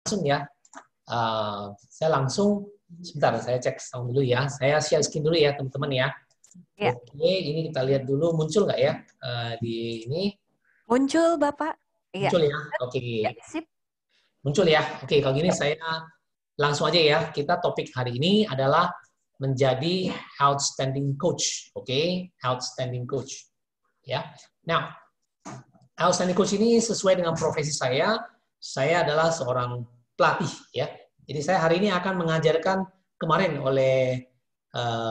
langsung ya. Saya langsung, sebentar saya cek sound dulu ya. Saya share screen dulu ya teman-teman ya. Ya. Oke, ini kita lihat dulu muncul nggak ya di ini? Muncul Bapak. Iya. Muncul ya. Oke. Ya, sip. Muncul ya. Oke, kalau gini saya langsung aja ya. Kita topik hari ini adalah menjadi outstanding coach. Oke, outstanding coach. Ya. Nah, outstanding coach ini sesuai dengan profesi saya. Saya adalah seorang pelatih ya. Jadi saya hari ini akan mengajarkan kemarin oleh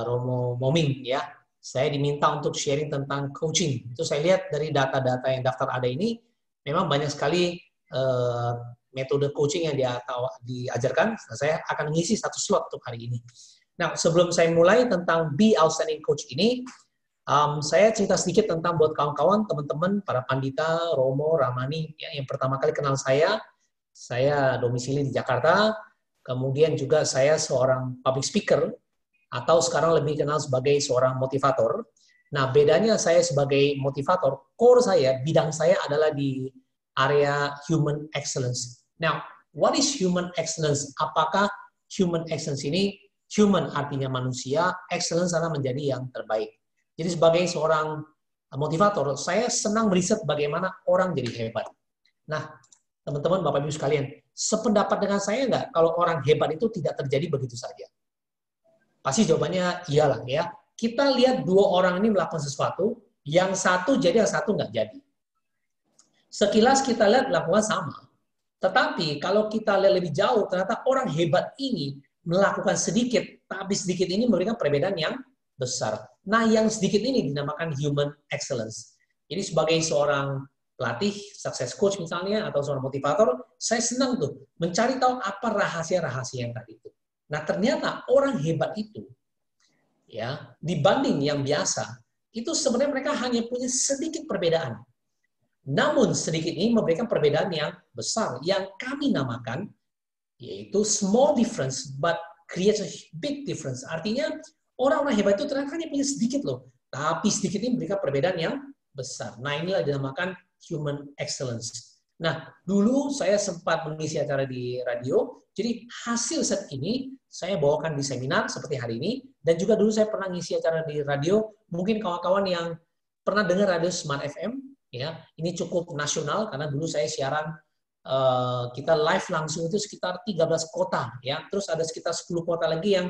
Romo Moming ya. Saya diminta untuk sharing tentang coaching. Itu saya lihat dari data-data yang daftar ada ini, memang banyak sekali metode coaching yang diajarkan. Saya akan mengisi satu slot untuk hari ini. Nah, sebelum saya mulai tentang Be Outstanding Coach ini, saya cerita sedikit tentang buat kawan-kawan, teman-teman, para pandita, Romo, Ramani, ya, yang pertama kali kenal saya domisili di Jakarta, kemudian juga saya seorang public speaker, atau sekarang lebih kenal sebagai seorang motivator. Nah, bedanya saya sebagai motivator, core saya, bidang saya adalah di area human excellence. Now, what is human excellence? Apakah human excellence ini, human artinya manusia, excellence adalah menjadi yang terbaik. Jadi sebagai seorang motivator, saya senang meriset bagaimana orang jadi hebat. Nah, teman-teman, Bapak Ibu sekalian, sependapat dengan saya nggak kalau orang hebat itu tidak terjadi begitu saja? Pasti jawabannya iyalah ya. Kita lihat dua orang ini melakukan sesuatu, yang satu jadi, yang satu nggak jadi. Sekilas kita lihat melakukan sama. Tetapi kalau kita lihat lebih jauh, ternyata orang hebat ini melakukan sedikit, tapi sedikit ini memberikan perbedaan yang besar. Nah, yang sedikit ini dinamakan human excellence. Jadi sebagai seorang pelatih, success coach misalnya, atau seorang motivator, saya senang tuh mencari tahu apa rahasia-rahasia yang tadi itu. Nah, ternyata orang hebat itu, ya, dibanding yang biasa, itu sebenarnya mereka hanya punya sedikit perbedaan. Namun sedikit ini memberikan perbedaan yang besar, yang kami namakan yaitu small difference but creates a big difference. Artinya orang-orang hebat itu ternyata hanya punya sedikit loh, tapi sedikit ini memberikan perbedaan yang besar. Nah, inilah dinamakan human excellence. Nah, dulu saya sempat mengisi acara di radio, jadi hasil set ini saya bawakan di seminar seperti hari ini, dan juga dulu saya pernah ngisi acara di radio, mungkin kawan-kawan yang pernah dengar radio Smart FM, ya, ini cukup nasional karena dulu saya siaran kita live langsung itu sekitar 13 kota ya, terus ada sekitar 10 kota lagi yang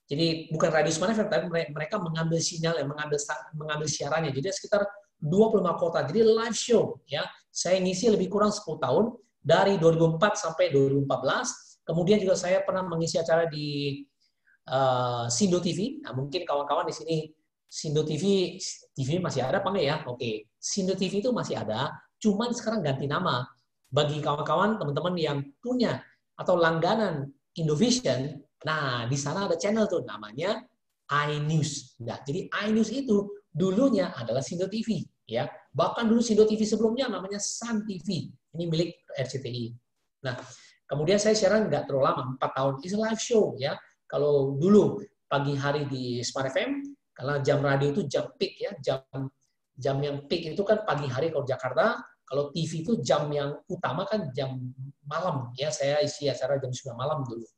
jadi bukan radio Smart FM, tapi mereka mengambil sinyal, mengambil siarannya, jadi sekitar 25 kota, jadi live show ya. Saya ngisi lebih kurang 10 tahun dari 2004 sampai 2014. Kemudian juga saya pernah mengisi acara di Sindo TV. Nah, mungkin kawan-kawan di sini Sindo TV masih ada apa enggak ya? Oke, Sindo TV itu masih ada, cuman sekarang ganti nama. Bagi kawan-kawan, teman-teman yang punya atau langganan Indovision, nah di sana ada channel tuh namanya iNews. Nah, jadi iNews itu dulunya adalah Sindo TV, ya. Bahkan dulu Sindo TV sebelumnya namanya Sun TV. Ini milik RCTI. Nah, kemudian saya siaran nggak terlalu lama, 4 tahun. It's a live show, ya. Kalau dulu pagi hari di Smart FM, karena jam radio itu jam peak ya, jam yang peak itu kan pagi hari kalau Jakarta, kalau TV itu jam yang utama kan jam malam ya, saya isi acara jam 9 malam dulu.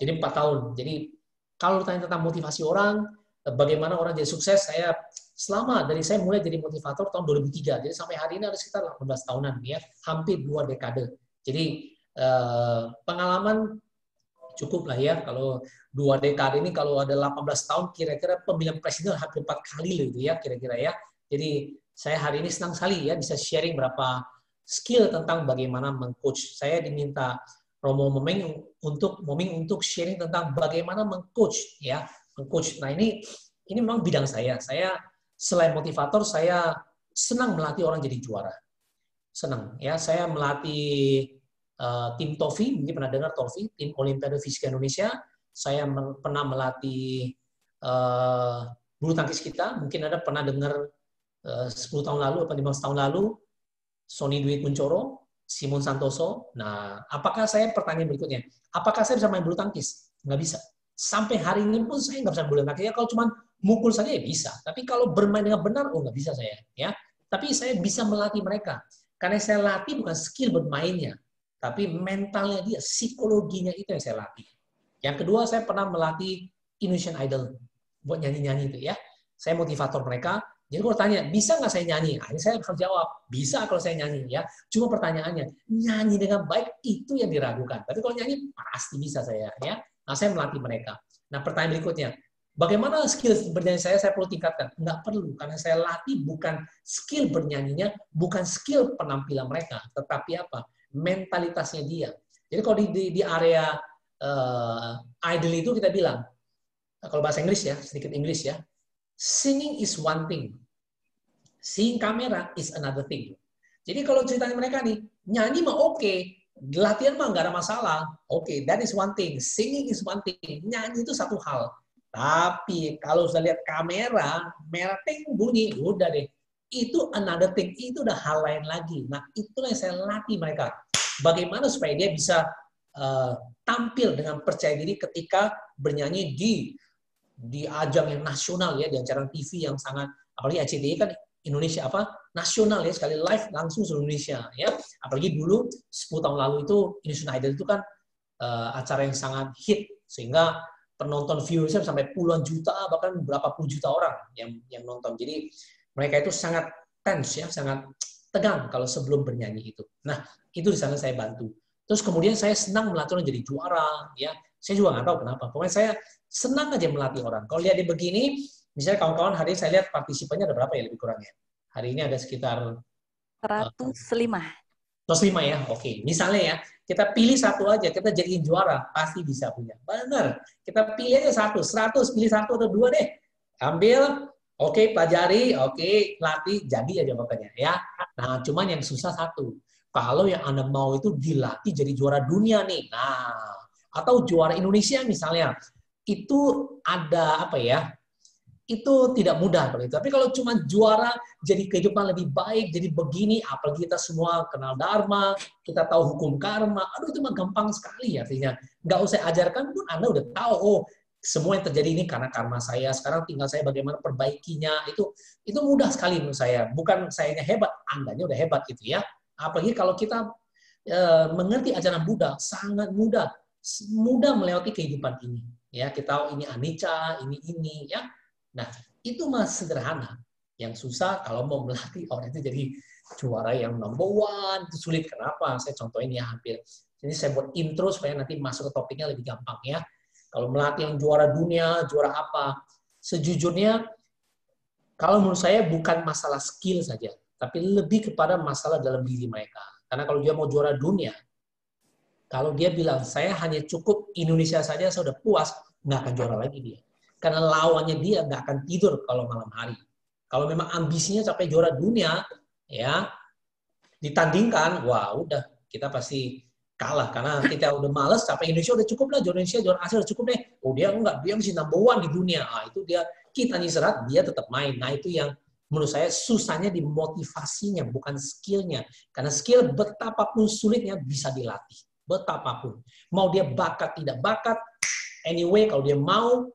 Jadi 4 tahun. Jadi kalau ditanya tentang motivasi orang, bagaimana orang jadi sukses, saya mulai jadi motivator tahun 2003. Jadi sampai hari ini ada sekitar 18 tahunan ya, hampir 2 dekade. Jadi pengalaman cukup lah ya, kalau 2 dekade ini kalau ada 18 tahun kira-kira pemilihan presiden hampir 4 kali loh itu ya kira-kira ya. Jadi saya hari ini senang sekali ya bisa sharing berapa skill tentang bagaimana meng-coach. Saya diminta Romo Moming untuk sharing tentang bagaimana meng-coach ya, meng-coach. Nah, ini memang bidang saya. Saya selain motivator, saya senang melatih orang jadi juara. Senang ya, saya melatih tim TOFI, mungkin pernah dengar TOFI, tim Olimpiade Fisika Indonesia. Saya pernah melatih bulu tangkis kita, mungkin ada pernah dengar 10 tahun lalu atau 15 tahun lalu, Sony Dwi Kunchoro, Simon Santoso. Nah, apakah saya pertanyaan berikutnya, apakah saya bisa main bulu tangkis? Nggak bisa. Sampai hari ini pun saya nggak bisa bulu tangkis. Ya, kalau cuma mukul saja ya bisa. Tapi kalau bermain dengan benar, nggak bisa saya. Ya. Tapi saya bisa melatih mereka. Karena saya latih bukan skill bermainnya, tapi mentalnya dia, psikologinya itu yang saya latih. Yang kedua, saya pernah melatih Indonesian Idol buat nyanyi-nyanyi itu ya. Saya motivator mereka. Jadi kalau tanya, bisa nggak saya nyanyi? Nah, ini saya harus jawab, bisa kalau saya nyanyi ya. Cuma pertanyaannya, nyanyi dengan baik itu yang diragukan. Tapi kalau nyanyi pasti bisa saya ya. Nah, saya melatih mereka. Nah, pertanyaan berikutnya, bagaimana skill bernyanyi saya perlu tingkatkan? Nggak perlu, karena saya latih bukan skill bernyanyinya, bukan skill penampilan mereka, tetapi apa? Mentalitasnya dia. Jadi kalau di area idol itu kita bilang, kalau bahasa Inggris ya, sedikit Inggris ya, singing is one thing, seeing kamera is another thing. Jadi kalau ceritanya mereka nih, nyanyi mah oke, latihan mah nggak ada masalah. Oke, that is one thing. Singing is one thing. Nyanyi itu satu hal. Tapi kalau sudah lihat kamera, merah ting bunyi, udah deh. Itu another thing. Itu udah hal lain lagi. Nah, itulah yang saya latih mereka. Bagaimana supaya dia bisa tampil dengan percaya diri ketika bernyanyi di ajang yang nasional ya, di acara TV yang sangat, apalagi RCTI kan Indonesia nasional ya, sekali live langsung seluruh Indonesia ya. Apalagi dulu 10 tahun lalu itu Indonesian Idol itu kan acara yang sangat hit sehingga penonton viewersnya sampai puluhan juta bahkan berapa puluh juta orang yang nonton. Jadi mereka itu sangat tense ya, sangat tegang kalau sebelum bernyanyi itu. Nah, itu di sana saya bantu. Terus kemudian saya senang melatih orang jadi juara ya. Saya juga nggak tahu kenapa. Pokoknya saya senang aja melatih orang. Kalau lihat dia begini, misalnya kawan-kawan hari ini saya lihat partisipannya ada berapa ya lebih kurangnya? Hari ini ada sekitar 105. 105 ya, oke. Misalnya ya, kita pilih satu aja, kita jadiin juara, pasti bisa punya. Benar. Kita pilih aja 100, pilih satu atau dua deh. Ambil, oke, pelajari, oke, latih, jadi aja pokoknya ya. Nah, cuman yang susah satu. Kalau yang Anda mau itu dilatih jadi juara dunia nih. Nah, atau juara Indonesia misalnya. Itu ada apa ya? Itu tidak mudah kalau itu. Tapi kalau cuma juara jadi kehidupan lebih baik, jadi begini, apalagi kita semua kenal Dharma, kita tahu hukum karma, aduh itu mah gampang sekali artinya. Nggak usah ajarkan pun Anda udah tahu, oh semua yang terjadi ini karena karma saya, sekarang tinggal saya bagaimana perbaikinya, itu mudah sekali menurut saya. Bukan sayanya hebat, Andanya udah hebat gitu ya. Apalagi kalau kita mengerti ajaran Buddha, sangat mudah melewati kehidupan ini. Ya, kita tahu ini anicca, ini ya. Nah, itu mah sederhana. Yang susah kalau mau melatih orang itu jadi juara yang number one, itu sulit. Kenapa? Saya contohin ya hampir. Jadi saya buat intro supaya nanti masuk ke topiknya lebih gampang ya. Kalau melatih yang juara dunia, juara apa? Sejujurnya, kalau menurut saya bukan masalah skill saja, tapi lebih kepada masalah dalam diri mereka. Karena kalau dia mau juara dunia, kalau dia bilang, saya hanya cukup Indonesia saja, saya sudah puas, nggak akan juara lagi dia. Karena lawannya dia nggak akan tidur kalau malam hari. Kalau memang ambisinya sampai juara dunia, ya ditandingkan, wah udah kita pasti kalah. Karena kita udah males, sampai Indonesia udah cukup lah, juara Indonesia, juara Asia udah cukup deh. Oh dia enggak, dia mesti number one di dunia. Ah, itu dia, kita nyisrat, dia tetap main. Nah itu yang menurut saya susahnya di motivasinya, bukan skillnya. Karena skill betapapun sulitnya bisa dilatih. Betapapun. Mau dia bakat, tidak bakat, anyway kalau dia mau,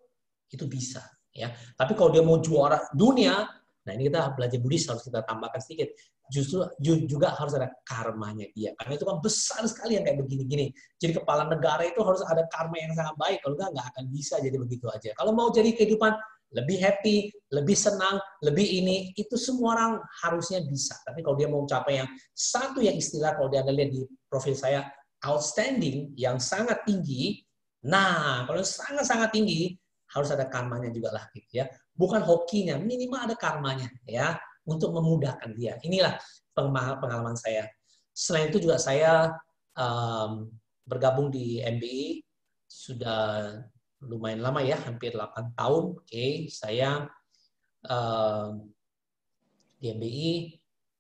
itu bisa. Ya. Tapi kalau dia mau juara dunia, nah ini kita belajar Buddhis harus kita tambahkan sedikit. Justru juga harus ada karmanya dia. Karena itu kan besar sekali yang kayak begini-gini. Jadi kepala negara itu harus ada karma yang sangat baik. Kalau nggak akan bisa jadi begitu aja. Kalau mau jadi kehidupan lebih happy, lebih senang, lebih ini, itu semua orang harusnya bisa. Tapi kalau dia mau capai yang satu yang istilah, kalau dia lihat di profil saya, outstanding, yang sangat tinggi, nah kalau sangat-sangat tinggi, harus ada karmanya juga lah gitu ya. Bukan hokinya, minimal ada karmanya ya untuk memudahkan dia. Inilah pengalaman saya. Selain itu juga saya bergabung di MBI sudah lumayan lama ya, hampir 8 tahun. Oke, saya di MBI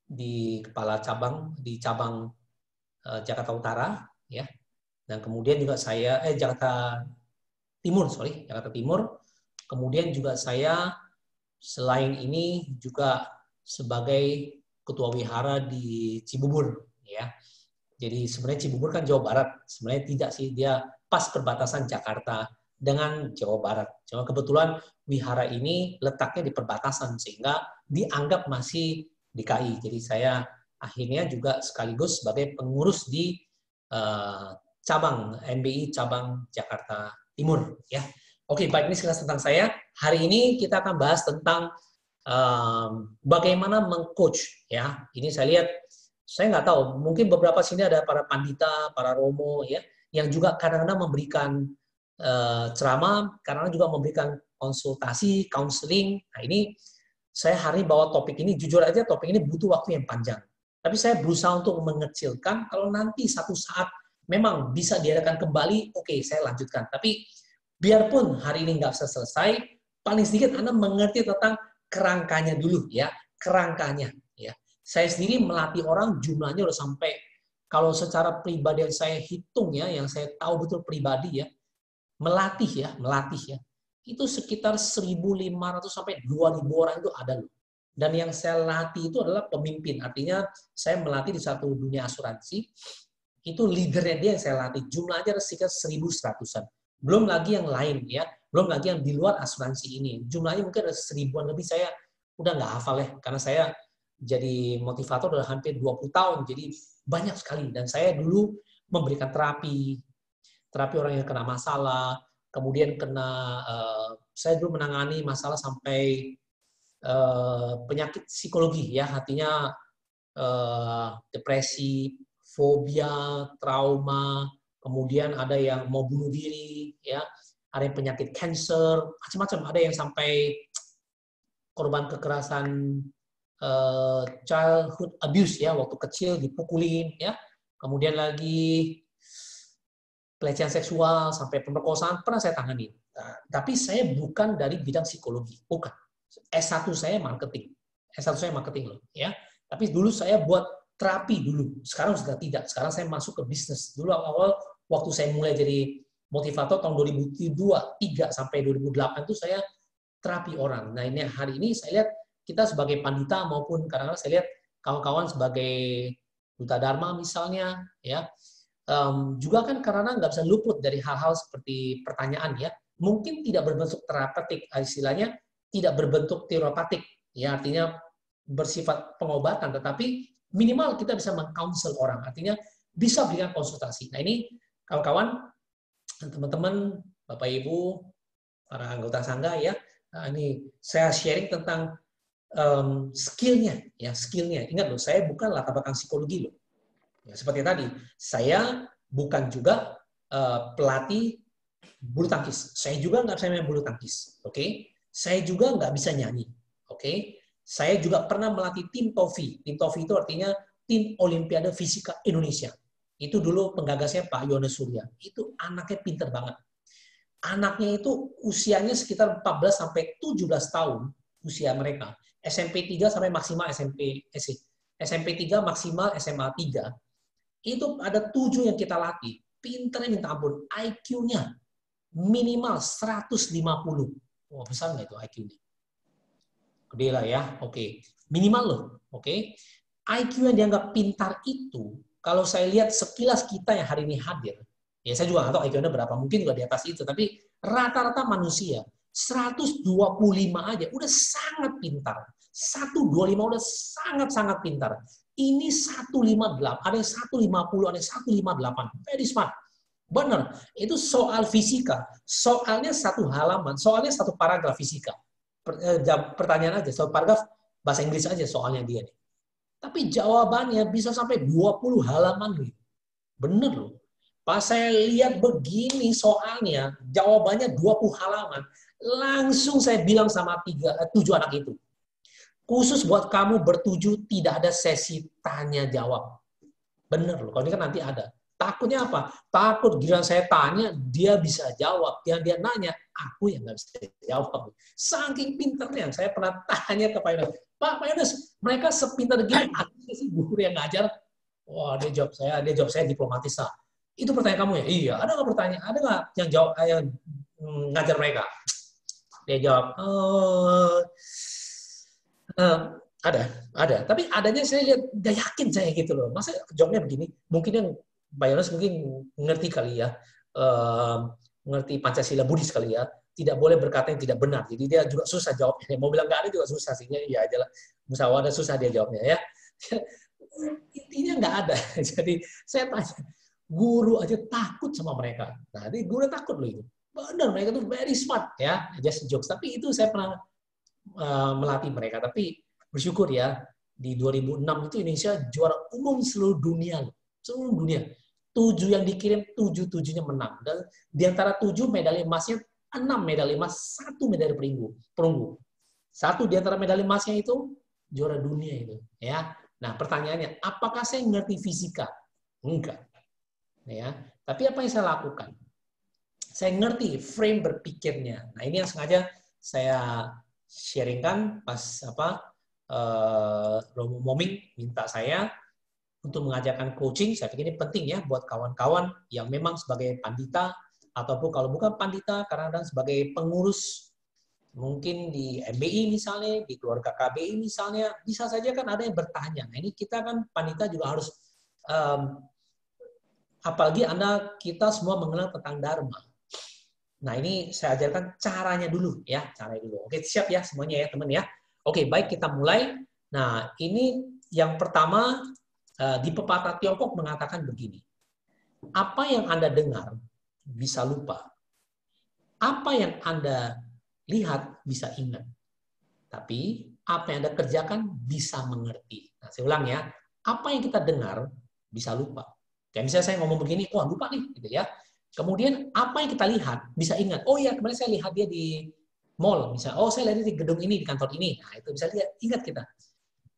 di kepala cabang di cabang Jakarta Utara ya. Dan kemudian juga saya Jakarta Timur. Kemudian juga saya selain ini juga sebagai ketua wihara di Cibubur ya. Jadi sebenarnya Cibubur kan Jawa Barat. Sebenarnya tidak sih, dia pas perbatasan Jakarta dengan Jawa Barat. Cuma kebetulan wihara ini letaknya di perbatasan sehingga dianggap masih DKI. Jadi saya akhirnya juga sekaligus sebagai pengurus di cabang MBI cabang Jakarta Timur ya. Oke, baik, ini sekilas tentang saya. Hari ini kita akan bahas tentang bagaimana mengcoach ya. Ini saya lihat, saya nggak tahu, mungkin beberapa sini ada para pandita, para romo ya, yang juga kadang-kadang memberikan ceramah, kadang-kadang juga memberikan konsultasi, counseling. Nah, ini saya hari ini bawa topik ini, jujur aja topik ini butuh waktu yang panjang. Tapi saya berusaha untuk mengecilkan, kalau nanti satu saat memang bisa diadakan kembali, oke, saya lanjutkan. Tapi biarpun hari ini nggak selesai, paling sedikit Anda mengerti tentang kerangkanya dulu ya, kerangkanya ya. Saya sendiri melatih orang jumlahnya udah sampai, kalau secara pribadi yang saya hitung ya, yang saya tahu betul pribadi ya, melatih ya, itu sekitar 1.500 sampai 2.000 orang itu ada loh. Dan yang saya latih itu adalah pemimpin, artinya saya melatih di satu dunia asuransi, itu leadernya dia yang saya latih, jumlahnya ada sekitar 1.100-an. Belum lagi yang lain ya, belum lagi yang di luar asuransi ini. Jumlahnya mungkin ada 1.000-an lebih, saya udah nggak hafal ya, karena saya jadi motivator udah hampir 20 tahun, jadi banyak sekali. Dan saya dulu memberikan terapi orang yang kena masalah, kemudian saya dulu menangani masalah sampai penyakit psikologi ya, artinya depresi, fobia, trauma, kemudian ada yang mau bunuh diri, ya, ada yang penyakit cancer, macam-macam, ada yang sampai korban kekerasan childhood abuse ya, waktu kecil dipukulin, ya, kemudian lagi pelecehan seksual sampai pemerkosaan pernah saya tangani. Nah, tapi saya bukan dari bidang psikologi, bukan. S1 saya marketing, S1 saya marketing loh, ya. Tapi dulu saya buat terapi dulu, sekarang sudah tidak. Sekarang saya masuk ke bisnis. Dulu awal waktu saya mulai jadi motivator tahun 2003 sampai 2008 itu saya terapi orang. Nah, ini hari ini saya lihat kita sebagai pandita maupun kadang-kadang saya lihat kawan-kawan sebagai duta dharma misalnya, ya, juga kan karena nggak bisa luput dari hal-hal seperti pertanyaan ya, mungkin tidak berbentuk terapeutik, istilahnya tidak berbentuk teoretik, ya, artinya bersifat pengobatan, tetapi minimal kita bisa meng-counsel orang, artinya bisa berikan konsultasi. Nah, ini kawan-kawan, teman-teman, Bapak Ibu, para anggota sangga ya, nah, ini saya sharing tentang skillnya, ya, skillnya. Ingat loh, saya bukan latar belakang psikologi loh. Ya, seperti tadi, saya bukan juga pelatih bulu tangkis. Saya juga nggak bisa main bulu tangkis, oke? Saya juga nggak bisa nyanyi, oke? Saya juga pernah melatih tim TOFI. Tim TOFI itu artinya tim Olimpiade Fisika Indonesia. Itu dulu penggagasnya Pak Yones Surya. Itu anaknya pinter banget. Anaknya itu usianya sekitar 14 sampai 17 tahun usia mereka. SMP 3 sampai maksimal SMP 3 maksimal SMA 3. Itu ada 7 yang kita latih. Pinternya minta ampun. IQ-nya minimal 150. Wah, besar nggak itu IQ-nya? Gede lah ya. Oke. Minimal loh. Oke. IQ yang dianggap pintar itu, kalau saya lihat sekilas kita yang hari ini hadir, ya saya juga nggak tahu IQ-nya berapa, mungkin juga di atas itu, tapi rata-rata manusia 125 aja udah sangat pintar. 125 udah sangat-sangat pintar. Ini 158, ada yang 150, ada yang 158. Very smart. Benar, itu soal fisika. Soalnya satu halaman, soalnya satu paragraf fisika. Pertanyaan aja, soal paragraf bahasa Inggris aja soalnya dia nih. Tapi jawabannya bisa sampai 20 halaman nih. Bener loh. Pas saya lihat begini soalnya, jawabannya 20 halaman. Langsung saya bilang sama 7 anak itu. Khusus buat kamu bertujuh, tidak ada sesi tanya jawab. Bener loh, kalau ini kan nanti ada. Takutnya apa? Takut giliran saya tanya, dia bisa jawab. Yang dia nanya, aku yang nggak bisa jawab. Saking pinternya, saya pernah tanya ke Pak Yones, Pak Yones, mereka sepintar gini, aku sih guru yang ngajar. Wah, dia jawab saya diplomatis lah. Itu pertanyaan kamu ya? Iya, ada nggak pertanyaan? Ada nggak yang jawab yang ngajar mereka? Dia jawab, ada. Tapi adanya saya lihat, nggak yakin saya gitu loh. Masa jawabnya begini? Mungkin yang Pak Yones mungkin ngerti kali ya, ngerti Pancasila Buddhis kali ya, tidak boleh berkata yang tidak benar. Jadi dia juga susah jawabnya. Mau bilang nggak ada juga susah sih. Iya aja lah. Musyawarah susah dia jawabnya ya. Intinya nggak ada. Jadi saya tanya, Guru aja takut sama mereka. Nah, ini guru takut loh itu. Benar, mereka tuh very smart ya, just jokes. Tapi itu saya pernah melatih mereka. Tapi bersyukur ya, di 2006 itu Indonesia juara umum seluruh dunia loh. Seluruh dunia. 7 yang dikirim, 7-7-nya menang. Dan di antara 7 medali emasnya, 6 medali emas, 1 medali perunggu. 1 di antara medali emasnya itu juara dunia itu. Ya. Nah, pertanyaannya, apakah saya ngerti fisika? Enggak. Ya. Tapi apa yang saya lakukan? Saya ngerti frame berpikirnya. Nah, ini yang sengaja saya sharingkan pas Romo Moming minta saya untuk mengajarkan coaching. Saya pikir ini penting ya buat kawan-kawan yang memang sebagai pandita ataupun kalau bukan pandita kadang-kadang sebagai pengurus mungkin di MBI misalnya, di keluarga KBI misalnya, bisa saja kan ada yang bertanya. Nah, ini kita kan pandita juga harus apalagi kita semua mengenal tentang Dharma. Nah, ini saya ajarkan caranya dulu ya, caranya dulu. Oke, siap ya semuanya ya, teman ya. Oke, baik kita mulai. Nah, ini yang pertama di pepatah Tiongkok mengatakan begini. Apa yang Anda dengar bisa lupa. Apa yang Anda lihat bisa ingat. Tapi apa yang Anda kerjakan bisa mengerti. Nah, saya ulang ya. Apa yang kita dengar bisa lupa. Kayak misalnya saya ngomong begini, wah lupa nih gitu ya. Kemudian apa yang kita lihat bisa ingat. Oh iya, kemarin saya lihat dia di mall misalnya. Oh, saya lihat di gedung ini, di kantor ini. Nah, itu bisa ingat kita.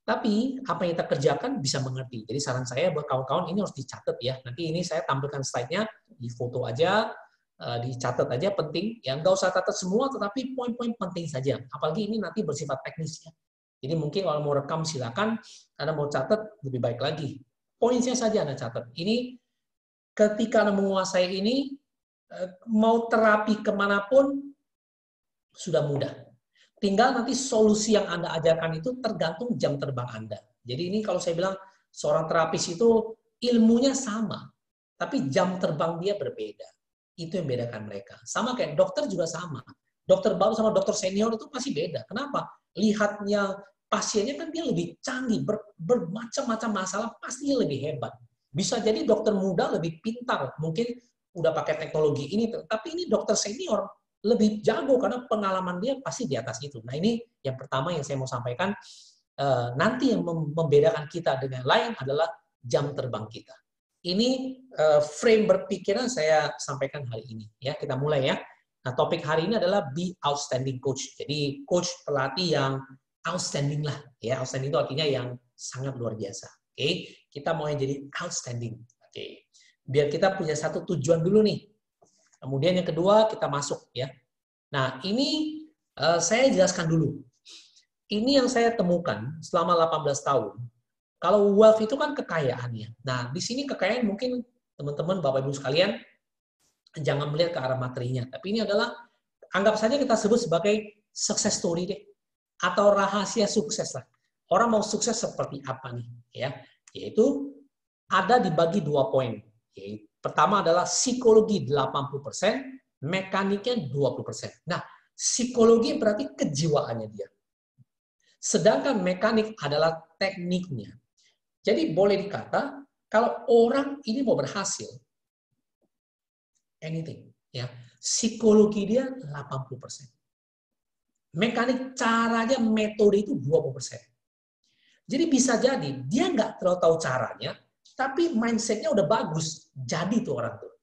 Tapi apa yang kita kerjakan bisa mengerti. Jadi saran saya buat kawan-kawan ini harus dicatat ya. Nanti ini saya tampilkan slide-nya di foto aja, dicatat aja penting. Ya nggak usah catat semua, tetapi poin-poin penting saja. Apalagi ini nanti bersifat teknis ya. Jadi mungkin kalau mau rekam silakan, Anda mau catat lebih baik lagi. Poinnya saja Anda catat. Ini ketika Anda menguasai ini, mau terapi kemanapun sudah mudah. Tinggal nanti solusi yang Anda ajarkan itu tergantung jam terbang Anda. Jadi ini kalau saya bilang seorang terapis itu ilmunya sama, tapi jam terbang dia berbeda. Itu yang bedakan mereka. Sama kayak dokter juga sama. Dokter baru sama dokter senior itu pasti beda. Kenapa? Lihatnya pasiennya kan dia lebih canggih, bermacam-macam masalah pasti dia lebih hebat. Bisa jadi dokter muda lebih pintar, mungkin udah pakai teknologi ini, tapi ini dokter senior lebih jago karena pengalaman dia pasti di atas itu. Nah, ini yang pertama yang saya mau sampaikan. Nanti yang membedakan kita dengan lain adalah jam terbang kita. Ini frame berpikiran saya sampaikan hari ini. Ya, kita mulai ya. Nah, topik hari ini adalah be outstanding coach. Jadi coach pelatih yang outstanding lah. Ya, outstanding itu artinya yang sangat luar biasa. Oke, kita mau yang jadi outstanding. Oke, biar kita punya satu tujuan dulu nih. Kemudian yang kedua kita masuk ya. Nah, ini saya jelaskan dulu. Ini yang saya temukan selama 18 tahun. Kalau wealth itu kan kekayaannya. Nah, di sini kekayaan mungkin teman-teman Bapak Ibu sekalian jangan melihat ke arah materinya, tapi ini adalah anggap saja kita sebut sebagai success story deh atau rahasia sukses lah. Orang mau sukses seperti apa nih ya? Yaitu ada dibagi 2 poin. Yaitu pertama adalah psikologi 80%, mekaniknya 20%. Nah, psikologi berarti kejiwaannya dia. Sedangkan mekanik adalah tekniknya. Jadi boleh dikata, kalau orang ini mau berhasil, anything, ya, psikologi dia 80%. Mekanik caranya, metode itu 20%. Jadi bisa jadi, dia nggak terlalu tahu caranya, tapi mindset-nya udah bagus, jadi tuh orang tuh.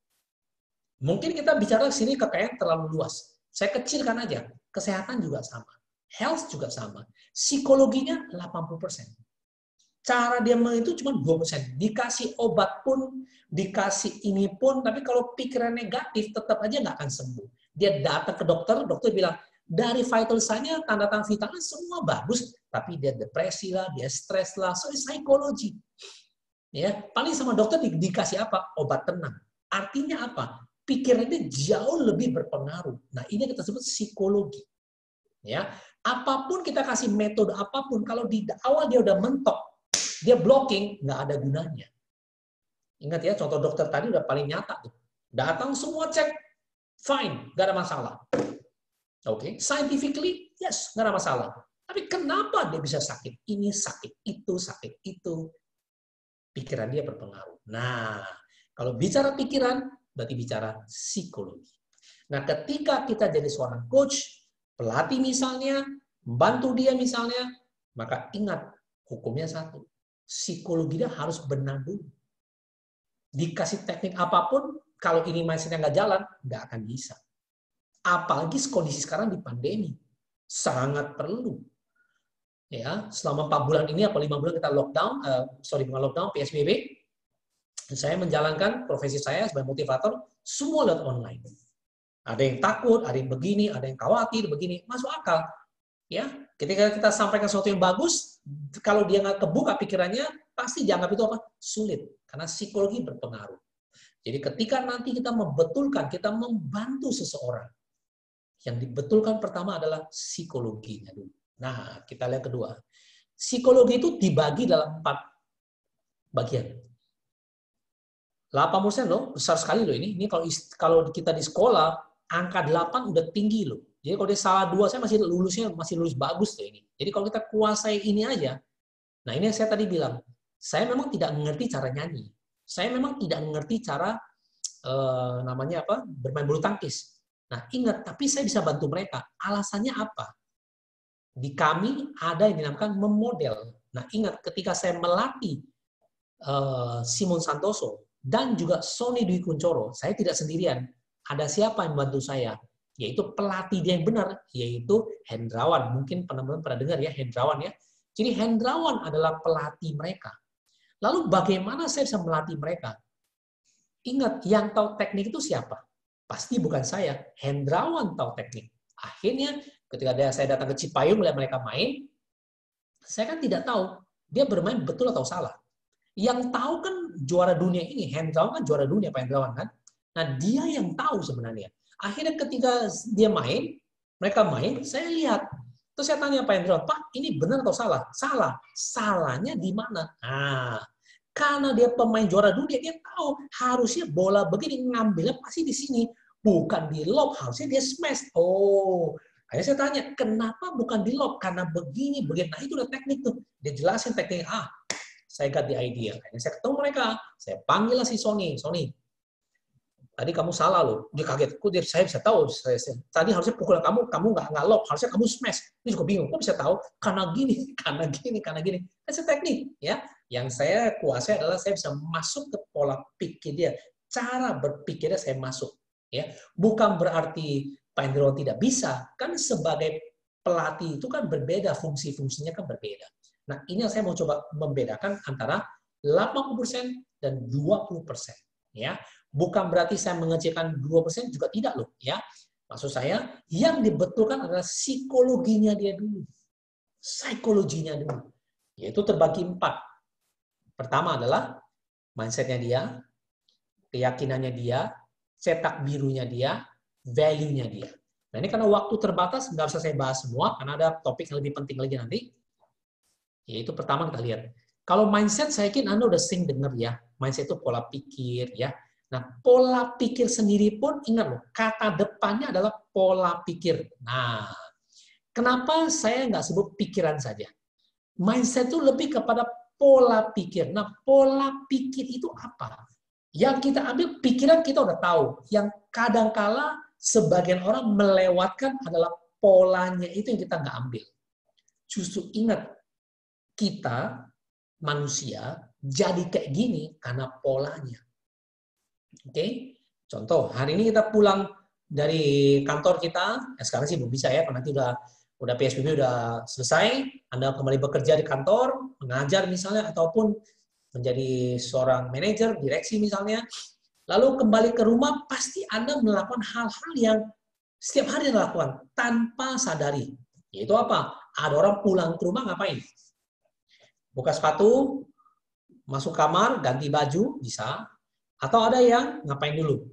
Mungkin kita bicara sini kekayaan terlalu luas. Saya kecilkan aja. Kesehatan juga sama. Health juga sama. Psikologinya 80%. Cara dia itu cuma 20%. Dikasih obat pun, dikasih ini pun, tapi kalau pikiran negatif tetap aja nggak akan sembuh. Dia datang ke dokter, dokter bilang, dari vital sign-nya, tanda-tanda vitalnya semua bagus, tapi dia depresi lah, dia stres lah, so psikologi. Ya, paling sama dokter dikasih apa? Obat tenang. Artinya apa? Pikirannya jauh lebih berpengaruh. Nah, ini kita sebut psikologi. Ya, apapun kita kasih metode apapun, kalau di awal dia udah mentok, dia blocking, nggak ada gunanya. Ingat ya, contoh dokter tadi udah paling nyata tuh. Datang semua cek, fine, nggak ada masalah. Oke, scientifically, yes, nggak ada masalah. Tapi kenapa dia bisa sakit? Ini sakit, itu sakit, itu. Pikiran dia berpengaruh. Nah, Kalau bicara pikiran, berarti bicara psikologi. Nah, ketika kita jadi seorang coach, pelatih misalnya, membantu dia misalnya, maka ingat, hukumnya satu. Psikologi dia harus benar dulu. Dikasih teknik apapun, kalau ini mindset-nya nggak jalan, nggak akan bisa. Apalagi kondisi sekarang di pandemi. Sangat perlu. Ya, selama 4 bulan ini, apa 5 bulan kita lockdown, bukan lockdown, PSBB, saya menjalankan profesi saya sebagai motivator, semua lewat online. Ada yang takut, ada yang begini, ada yang khawatir, begini. Masuk akal. Ya, ketika kita sampaikan sesuatu yang bagus, kalau dia nggak kebuka pikirannya, pasti dianggap itu apa? Sulit. Karena psikologi berpengaruh. Jadi ketika nanti kita membetulkan, kita membantu seseorang, yang dibetulkan pertama adalah psikologinya dulu. Nah, kita lihat kedua. Psikologi itu dibagi dalam 4 bagian. 8% loh, besar sekali loh ini. Ini kalau kita di sekolah, angka 8 udah tinggi loh. Jadi kalau dia salah 2, saya masih lulus bagus tuh ini. Jadi kalau kita kuasai ini aja, nah ini yang saya tadi bilang, saya memang tidak mengerti cara nyanyi. Saya memang tidak mengerti cara namanya apa? Bermain bulu tangkis. Nah, ingat, tapi saya bisa bantu mereka. Alasannya apa? Di kami ada yang dinamakan memodel. Nah, ingat ketika saya melatih Simon Santoso dan juga Sony Dwi Kunchoro, saya tidak sendirian. Ada siapa yang membantu saya? Yaitu pelatih dia yang benar, yaitu Hendrawan. Mungkin teman-teman pernah dengar ya, Hendrawan ya. Jadi Hendrawan adalah pelatih mereka. Lalu bagaimana saya bisa melatih mereka? Ingat, yang tahu teknik itu siapa? Pasti bukan saya. Hendrawan tahu teknik. Akhirnya ketika saya datang ke Cipayung melihat mereka main, saya kan tidak tahu dia bermain betul atau salah. Yang tahu kan juara dunia ini, Hendrawan kan juara dunia, Pak Hendrawan kan. Nah, dia yang tahu sebenarnya. Akhirnya ketika dia main, mereka main, saya lihat. Terus saya tanya Pak Hendrawan, Pak, ini benar atau salah? Salah. Salahnya di mana? Nah, karena dia pemain juara dunia, dia tahu harusnya bola begini, ngambilnya pasti di sini. Bukan di lob, harusnya dia smash. Oh, akhirnya saya tanya, kenapa bukan di lob? Karena begini. Nah, itu udah teknik tuh. Dia jelasin teknik. Saya got the idea. Akhirnya saya ketemu mereka. Saya panggil si Sony. Sony, tadi kamu salah loh. Dia kaget. Kok saya bisa tahu? Tadi harusnya pukulan kamu nggak lob. Harusnya kamu smash. Dia juga bingung. Kok bisa tahu? Karena gini, karena gini, karena gini. Itu teknik. Ya. Yang saya kuasai adalah saya bisa masuk ke pola pikir dia. Cara berpikirnya saya masuk. Ya. Bukan berarti Pak Hendrawan tidak bisa. Kan sebagai pelatih itu kan berbeda. Fungsi-fungsinya kan berbeda. Nah, ini yang saya mau coba membedakan antara 80% dan 20%. Ya. Bukan berarti saya mengecilkan 2% juga tidak loh. Ya. Maksud saya, yang dibetulkan adalah psikologinya dia dulu. Psikologinya dulu. Yaitu terbagi 4. Pertama adalah mindset-nya dia, keyakinannya dia, cetak birunya dia, value-nya dia. Nah, ini karena waktu terbatas, nggak usah saya bahas semua, karena ada topik yang lebih penting lagi nanti. Yaitu pertama kita lihat. Kalau mindset, saya yakin Anda udah sering dengar ya. Mindset itu pola pikir ya. Nah, pola pikir sendiri pun ingat loh, kata depannya adalah pola pikir. Nah, kenapa saya nggak sebut pikiran saja? Mindset itu lebih kepada pola pikir. Nah, pola pikir itu apa? Yang kita ambil pikiran kita udah tahu. Yang kadangkala sebagian orang melewatkan adalah polanya itu yang kita nggak ambil. Justru ingat, kita manusia jadi kayak gini karena polanya. Oke, contoh hari ini kita pulang dari kantor kita, sekarang sih belum bisa ya, karena nanti udah PSBB udah selesai, Anda kembali bekerja di kantor, mengajar misalnya, ataupun menjadi seorang manajer, direksi misalnya, lalu kembali ke rumah, pasti Anda melakukan hal-hal yang setiap hari Anda lakukan tanpa sadari. Yaitu apa? Ada orang pulang ke rumah ngapain? Buka sepatu, masuk kamar, ganti baju, bisa. Atau ada yang ngapain dulu?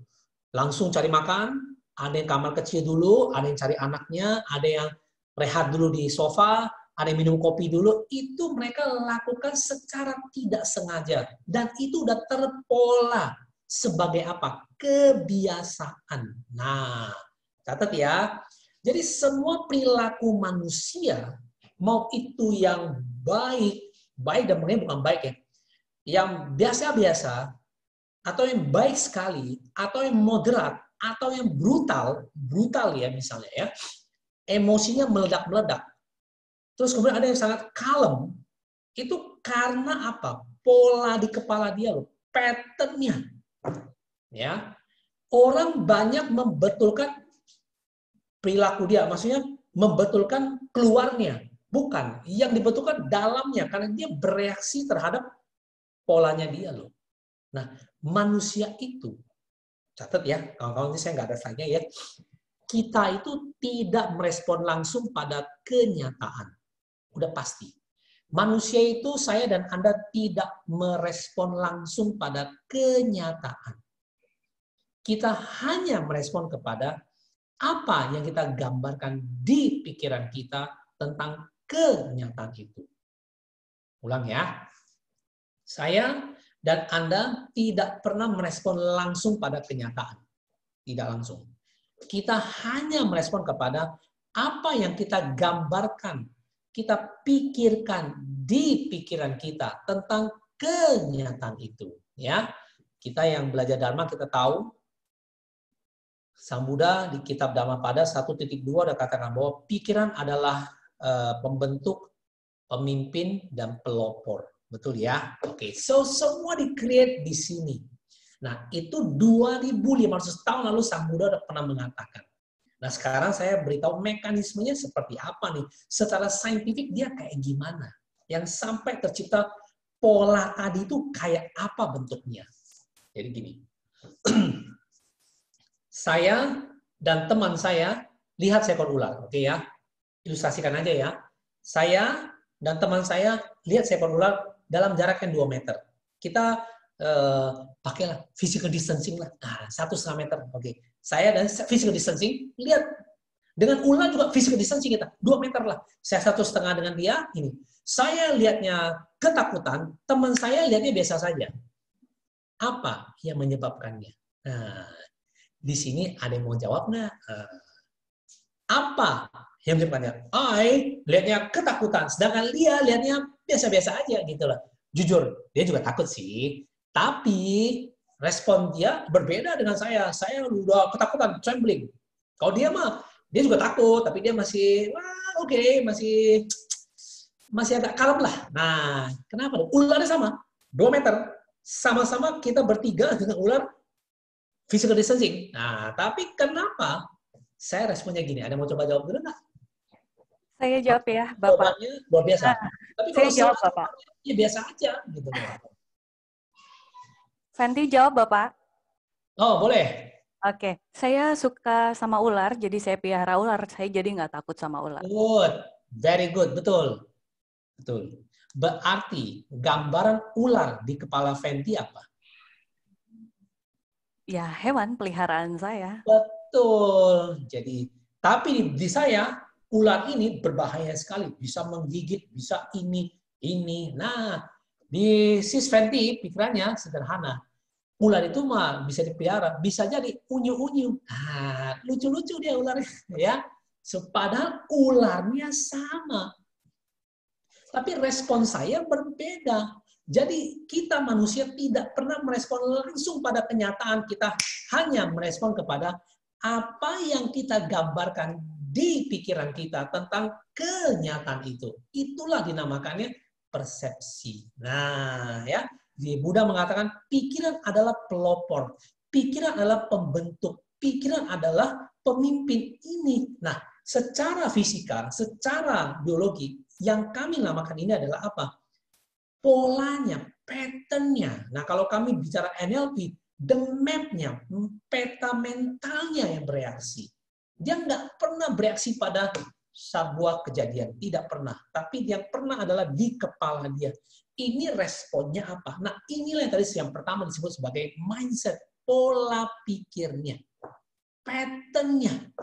Langsung cari makan, ada yang kamar kecil dulu, ada yang cari anaknya, ada yang rehat dulu di sofa, ada yang minum kopi dulu. Itu mereka lakukan secara tidak sengaja. Dan itu udah terpola sebagai apa? Kebiasaan. Nah, catat ya. Jadi semua perilaku manusia, mau itu yang baik dan mungkin bukan baik ya, yang biasa-biasa, atau yang baik sekali, atau yang moderat, atau yang brutal ya misalnya ya, emosinya meledak-meledak. Terus kemudian ada yang sangat kalem, itu karena apa? Pola di kepala dia loh, pattern-nya. Ya. Orang banyak membetulkan perilaku dia, maksudnya membetulkan keluarnya, bukan yang dibetulkan dalamnya karena dia bereaksi terhadap polanya dia loh. Nah, manusia itu, catat ya, kawan-kawan, ini saya nggak ada slide-nya ya, kita itu tidak merespon langsung pada kenyataan. Udah pasti. Manusia itu, saya dan Anda tidak merespon langsung pada kenyataan. Kita hanya merespon kepada apa yang kita gambarkan di pikiran kita tentang kenyataan itu. Ulang ya. Saya dan Anda tidak pernah merespon langsung pada kenyataan. Tidak langsung. Kita hanya merespon kepada apa yang kita gambarkan, kita pikirkan di pikiran kita tentang kenyataan itu. Ya, kita yang belajar Dharma kita tahu, Sang Buddha di kitab Dhammapada 1.2 ada katakan bahwa pikiran adalah pembentuk, pemimpin, dan pelopor. Betul ya? Oke, so semua di-create di sini. Nah, itu 2.500 tahun lalu Sang Buddha udah pernah mengatakan. Nah, sekarang saya beritahu mekanismenya seperti apa nih. Secara saintifik dia kayak gimana. Yang sampai tercipta pola tadi itu kayak apa bentuknya. Jadi gini. Saya dan teman saya lihat seekor ular. Oke ya. Ilustrasikan aja ya. Saya dan teman saya lihat seekor ular dalam jarak yang 2 meter. Kita pakailah physical distancing lah. Nah, 1,5 meter. Oke. Saya dan physical distancing lihat dengan ular juga physical distancing kita 2 meter lah. Saya 1,5 dengan dia ini. Saya lihatnya ketakutan, teman saya lihatnya biasa saja. Apa yang menyebabkannya? Nah, di sini ada yang mau jawab nggak? Apa yang menyebabkannya? I lihatnya ketakutan, sedangkan dia lihatnya biasa-biasa aja gitu loh. Jujur, dia juga takut sih. Tapi respon dia berbeda dengan saya. Saya udah ketakutan, trembling. Kalau dia mah, dia juga takut, tapi dia masih, oke, masih agak kalem lah. Nah, kenapa? Ularnya sama, 2 meter. Sama-sama kita bertiga dengan ular physical distancing. Nah, tapi kenapa saya responnya gini? Ada mau coba jawab dulu nggak? Saya jawab ya, Bapak. Jawabannya luar biasa. Tapi Saya kalau jawab, Bapak. Ya biasa aja gitu. Fenty jawab, Bapak. Oh, boleh. Oke, saya suka sama ular, jadi saya pelihara ular. Saya jadi nggak takut sama ular. Good. Very good. Betul. Betul. Berarti gambaran ular di kepala Fenty apa? Ya, hewan peliharaan saya. Betul. Jadi, tapi di saya ular ini berbahaya sekali, bisa menggigit, bisa ini. Nah, di Sis Fenty pikirannya sederhana. Ular itu mah bisa dipelihara, bisa jadi unyu-unyu. Nah, lucu-lucu dia ularnya, ya. Padahal ularnya sama. Tapi respon saya berbeda. Jadi kita manusia tidak pernah merespon langsung pada kenyataan, kita hanya merespon kepada apa yang kita gambarkan di pikiran kita tentang kenyataan itu. Itulah dinamakannya persepsi. Nah, ya, di Buddha mengatakan pikiran adalah pelopor, pikiran adalah pembentuk, pikiran adalah pemimpin ini. Nah, secara fisika, secara biologi, yang kami namakan ini adalah apa? Polanya, pattern-nya. Nah, kalau kami bicara NLP, the map-nya, peta mentalnya yang bereaksi. Dia nggak pernah bereaksi pada sebuah kejadian, tidak pernah. Tapi yang pernah adalah di kepala dia. Ini responnya apa? Nah, inilah yang tadi yang pertama disebut sebagai mindset, pola pikirnya, pattern-nya.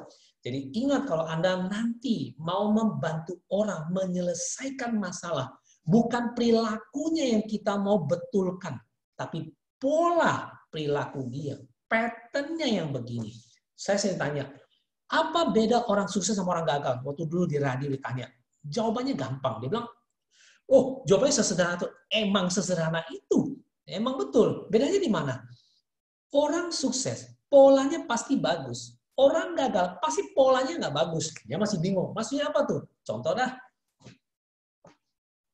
Jadi ingat kalau Anda nanti mau membantu orang menyelesaikan masalah, bukan perilakunya yang kita mau betulkan, tapi pola perilaku dia, pattern-nya yang begini. Saya sering tanya, apa beda orang sukses sama orang gagal? Waktu dulu di radio ditanya, jawabannya gampang. Dia bilang, oh jawabannya sesederhana itu. Emang sesederhana itu. Emang betul. Bedanya di mana? Orang sukses, polanya pasti bagus. Orang gagal, pasti polanya nggak bagus. Dia masih bingung. Maksudnya apa tuh? Contoh dah.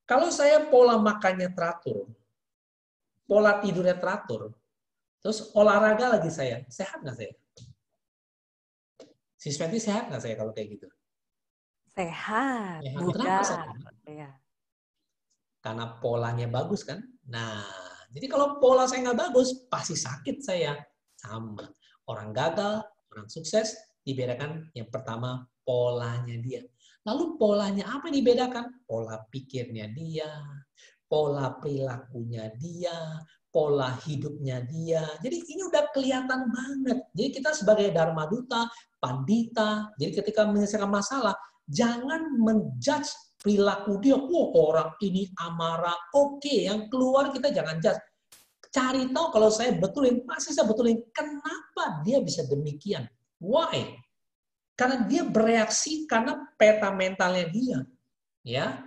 Kalau saya pola makannya teratur, pola tidurnya teratur, terus olahraga lagi saya, sehat nggak saya? Si Sveti sehat nggak saya kalau kayak gitu? Sehat, Sehat. Kenapa bugar. sehat? Ya. Karena polanya bagus kan? Nah, jadi kalau pola saya nggak bagus, pasti sakit saya. Sama. Orang gagal, orang sukses, dibedakan yang pertama polanya dia. Lalu polanya apa yang dibedakan? Pola pikirnya dia, pola perilakunya dia, pola hidupnya dia. Jadi ini udah kelihatan banget. Jadi kita sebagai Dharma Duta, Pandita, jadi ketika menyelesaikan masalah, jangan menjudge perilaku dia. Oh, orang ini amarah. Oke, yang keluar kita jangan judge. Cari tahu kalau saya betulin, pasti saya betulin kenapa dia bisa demikian. Why? Karena dia bereaksi karena peta mentalnya dia. Ya,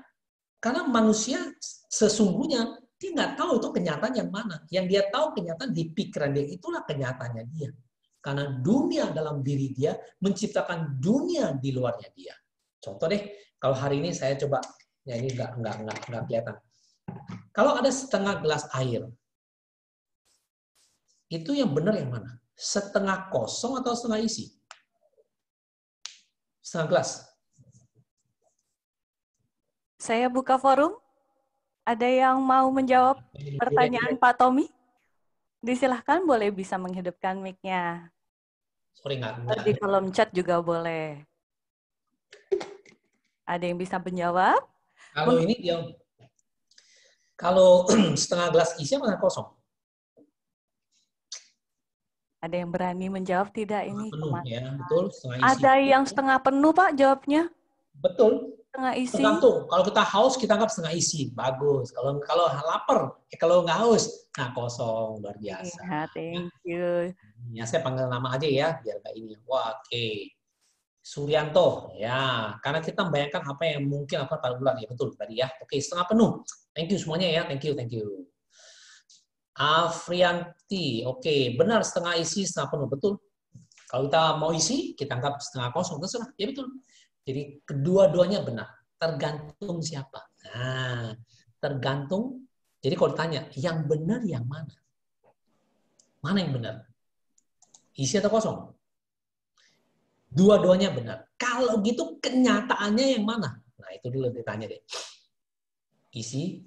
karena manusia sesungguhnya dia nggak tahu itu kenyataan yang mana. Yang dia tahu kenyataan di pikiran dia, itulah kenyataannya dia. Karena dunia dalam diri dia menciptakan dunia di luarnya dia. Contoh deh, kalau hari ini saya coba, ya ini nggak kelihatan. Kalau ada setengah gelas air, itu yang benar yang mana? Setengah kosong atau setengah isi? Setengah gelas. Saya buka forum. Ada yang mau menjawab pertanyaan Pak Tommy? Disilahkan, boleh bisa menghidupkan mic-nya. Sorry, Di kolom chat juga boleh. Ada yang bisa menjawab? Kalau ini dia, kalau setengah gelas isi apa kosong? Ada yang berani menjawab tidak ini? Penuh ya, betul, setengah isi. Ada yang setengah penuh, Pak, jawabnya? Betul. Setengah isi. Tergantung. Kalau kita haus, kita anggap setengah isi. Bagus. Kalau lapar, kalau nggak haus, nah kosong. Luar biasa. Ya, thank you. Ya, saya panggil nama aja ya, biar nggak ini. Wah, oke. Suryanto. Ya, karena kita membayangkan apa yang mungkin apa pada bulan. Ya, betul tadi ya. Oke, setengah penuh. Thank you semuanya ya. Thank you, thank you. Afrianti. Oke, benar setengah isi, setengah penuh. Betul. Kalau kita mau isi, kita anggap setengah kosong. Terserah. Ya, betul. Jadi kedua-duanya benar, tergantung siapa. Nah, tergantung. Jadi kalau ditanya, yang benar yang mana? Mana yang benar? Isi atau kosong? Dua-duanya benar. Kalau gitu kenyataannya yang mana? Nah, itu dulu ditanya deh. Isi,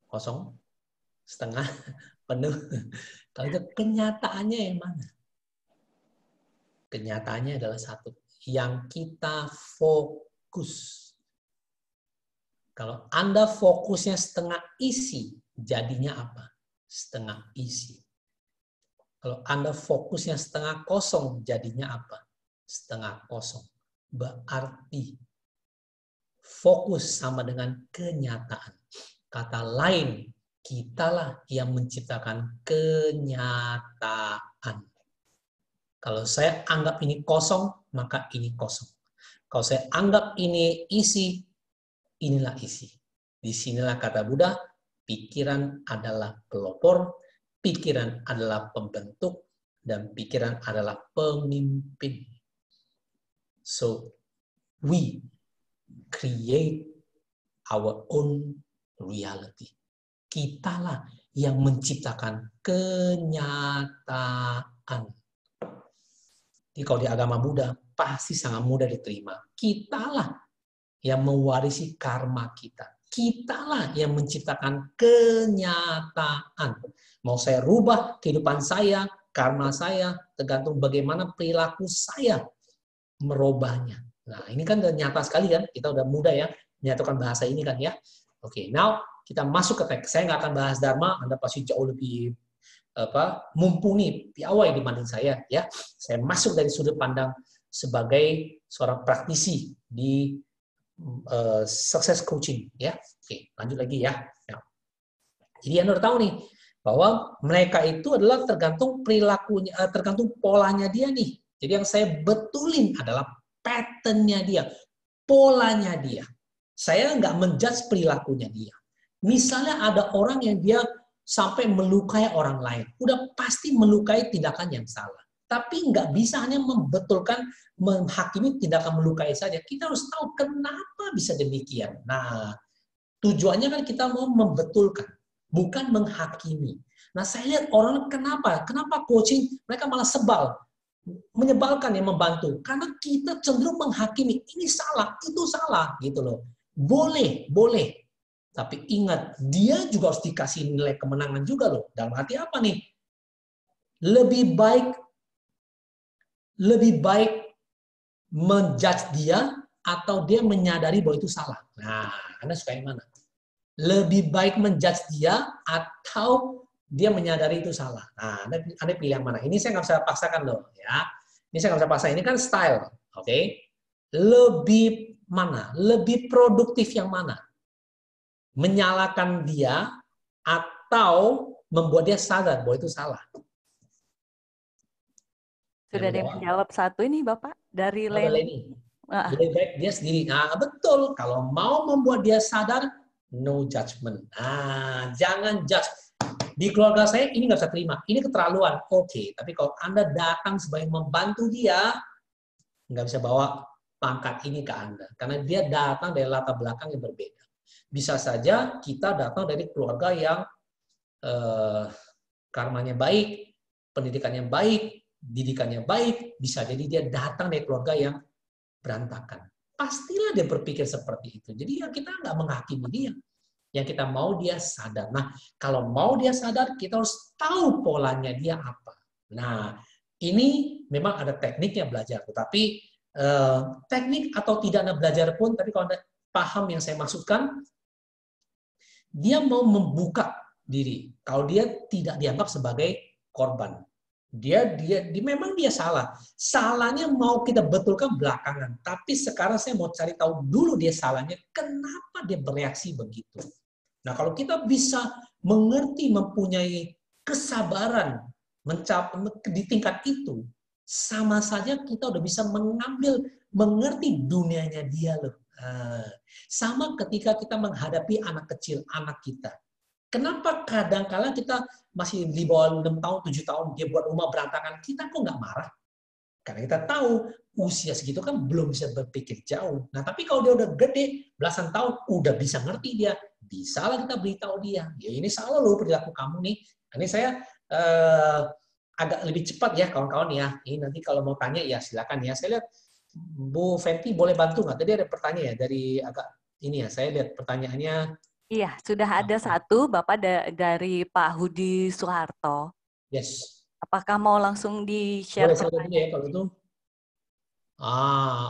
kosong, setengah, penuh. Kalau itu kenyataannya yang mana? Kenyataannya adalah satu. Yang kita fokus. Kalau Anda fokusnya setengah isi, jadinya apa? Setengah isi. Kalau Anda fokusnya setengah kosong, jadinya apa? Setengah kosong. Berarti fokus sama dengan kenyataan. Kata lain, kitalah yang menciptakan kenyataan. Kalau saya anggap ini kosong, maka ini kosong. Kalau saya anggap ini isi, inilah isi. Disinilah kata Buddha, pikiran adalah pelopor, pikiran adalah pembentuk, dan pikiran adalah pemimpin. So, we create our own reality. Kitalah yang menciptakan kenyataan. Jadi kalau di agama Buddha, pasti sangat mudah diterima. Kitalah yang mewarisi karma kita. Kitalah yang menciptakan kenyataan. Mau saya rubah kehidupan saya, karma saya, tergantung bagaimana perilaku saya merubahnya. Nah, ini kan udah nyata sekali kan, kita udah mudah ya menyatukan bahasa ini kan ya. Oke, now kita masuk ke teks. Saya nggak akan bahas Dharma, Anda pasti jauh lebih mumpuni, piawai dibanding saya ya. Saya masuk dari sudut pandang sebagai seorang praktisi di success coaching ya. Oke, lanjut lagi ya. Nah, jadi Anda udah tahu nih bahwa mereka itu adalah tergantung perilakunya, tergantung polanya dia nih. Jadi yang saya betulin adalah pattern-nya dia, polanya dia. Saya nggak menjudge perilakunya dia. Misalnya ada orang yang dia sampai melukai orang lain. Udah pasti melukai tindakan yang salah. Tapi nggak bisa hanya membetulkan, menghakimi tindakan melukai saja. Kita harus tahu kenapa bisa demikian. Nah, tujuannya kan kita mau membetulkan, bukan menghakimi. Nah, saya lihat orang kenapa coaching mereka malah sebal, menyebalkan yang membantu. Karena kita cenderung menghakimi, ini salah, itu salah, gitu loh. Boleh. Tapi ingat, dia juga harus dikasih nilai kemenangan juga loh. Dalam arti apa nih? Lebih baik menjudge dia atau dia menyadari bahwa itu salah. Nah, Anda suka yang mana? Lebih baik menjudge dia atau dia menyadari itu salah. Nah, Anda pilih yang mana? Ini saya nggak bisa paksakan loh, ya. Ini saya nggak bisa paksa. Ini kan style, oke? Lebih mana? Lebih produktif yang mana? Menyalahkan dia atau membuat dia sadar bahwa itu salah? Sudah ada yang menjawab satu ini, Bapak, dari Leni. Lebih baik dia sendiri. Nah, betul. Kalau mau membuat dia sadar, no judgment. Nah, jangan judge. Di keluarga saya ini nggak bisa terima. Ini keterlaluan. Oke, tapi kalau Anda datang sebagai membantu dia, nggak bisa bawa pangkat ini ke Anda. Karena dia datang dari latar belakang yang berbeda. Bisa saja kita datang dari keluarga yang karmanya baik, pendidikannya baik, didikannya baik, bisa jadi dia datang dari keluarga yang berantakan. Pastilah dia berpikir seperti itu. Jadi ya kita nggak menghakimi dia. Yang kita mau dia sadar. Nah, kalau mau dia sadar, kita harus tahu polanya dia apa. Nah, ini memang ada tekniknya belajar. Tetapi teknik atau tidak Anda belajar pun, tapi kalau Anda paham yang saya maksudkan, dia mau membuka diri. Kalau dia tidak dianggap sebagai korban. Memang dia salah. Salahnya mau kita betulkan belakangan. Tapi sekarang saya mau cari tahu dulu dia salahnya. Kenapa dia bereaksi begitu? Nah, kalau kita bisa mengerti, mempunyai kesabaran di tingkat itu, sama saja kita udah bisa mengerti dunianya dia loh. Sama ketika kita menghadapi anak kecil, anak kita. Kenapa kadang-kala kita masih di bawah 6 tahun, 7 tahun, dia buat rumah berantakan, kita kok nggak marah? Karena kita tahu usia segitu kan belum bisa berpikir jauh. Nah, tapi kalau dia udah gede, belasan tahun, udah bisa ngerti dia, bisa lah kita beritahu dia. Ya ini salah loh perilaku kamu nih. Ini saya agak lebih cepat ya kawan-kawan ya. Ini nanti kalau mau tanya ya silakan ya. Saya lihat Bu Fenty boleh bantu nggak? Tadi ada pertanyaan ya dari agak ini ya. Saya lihat pertanyaannya. Iya, sudah ada satu Bapak dari Pak Hudi Soeharto. Yes. Apakah mau langsung di-share pertanyaan ya kalau itu?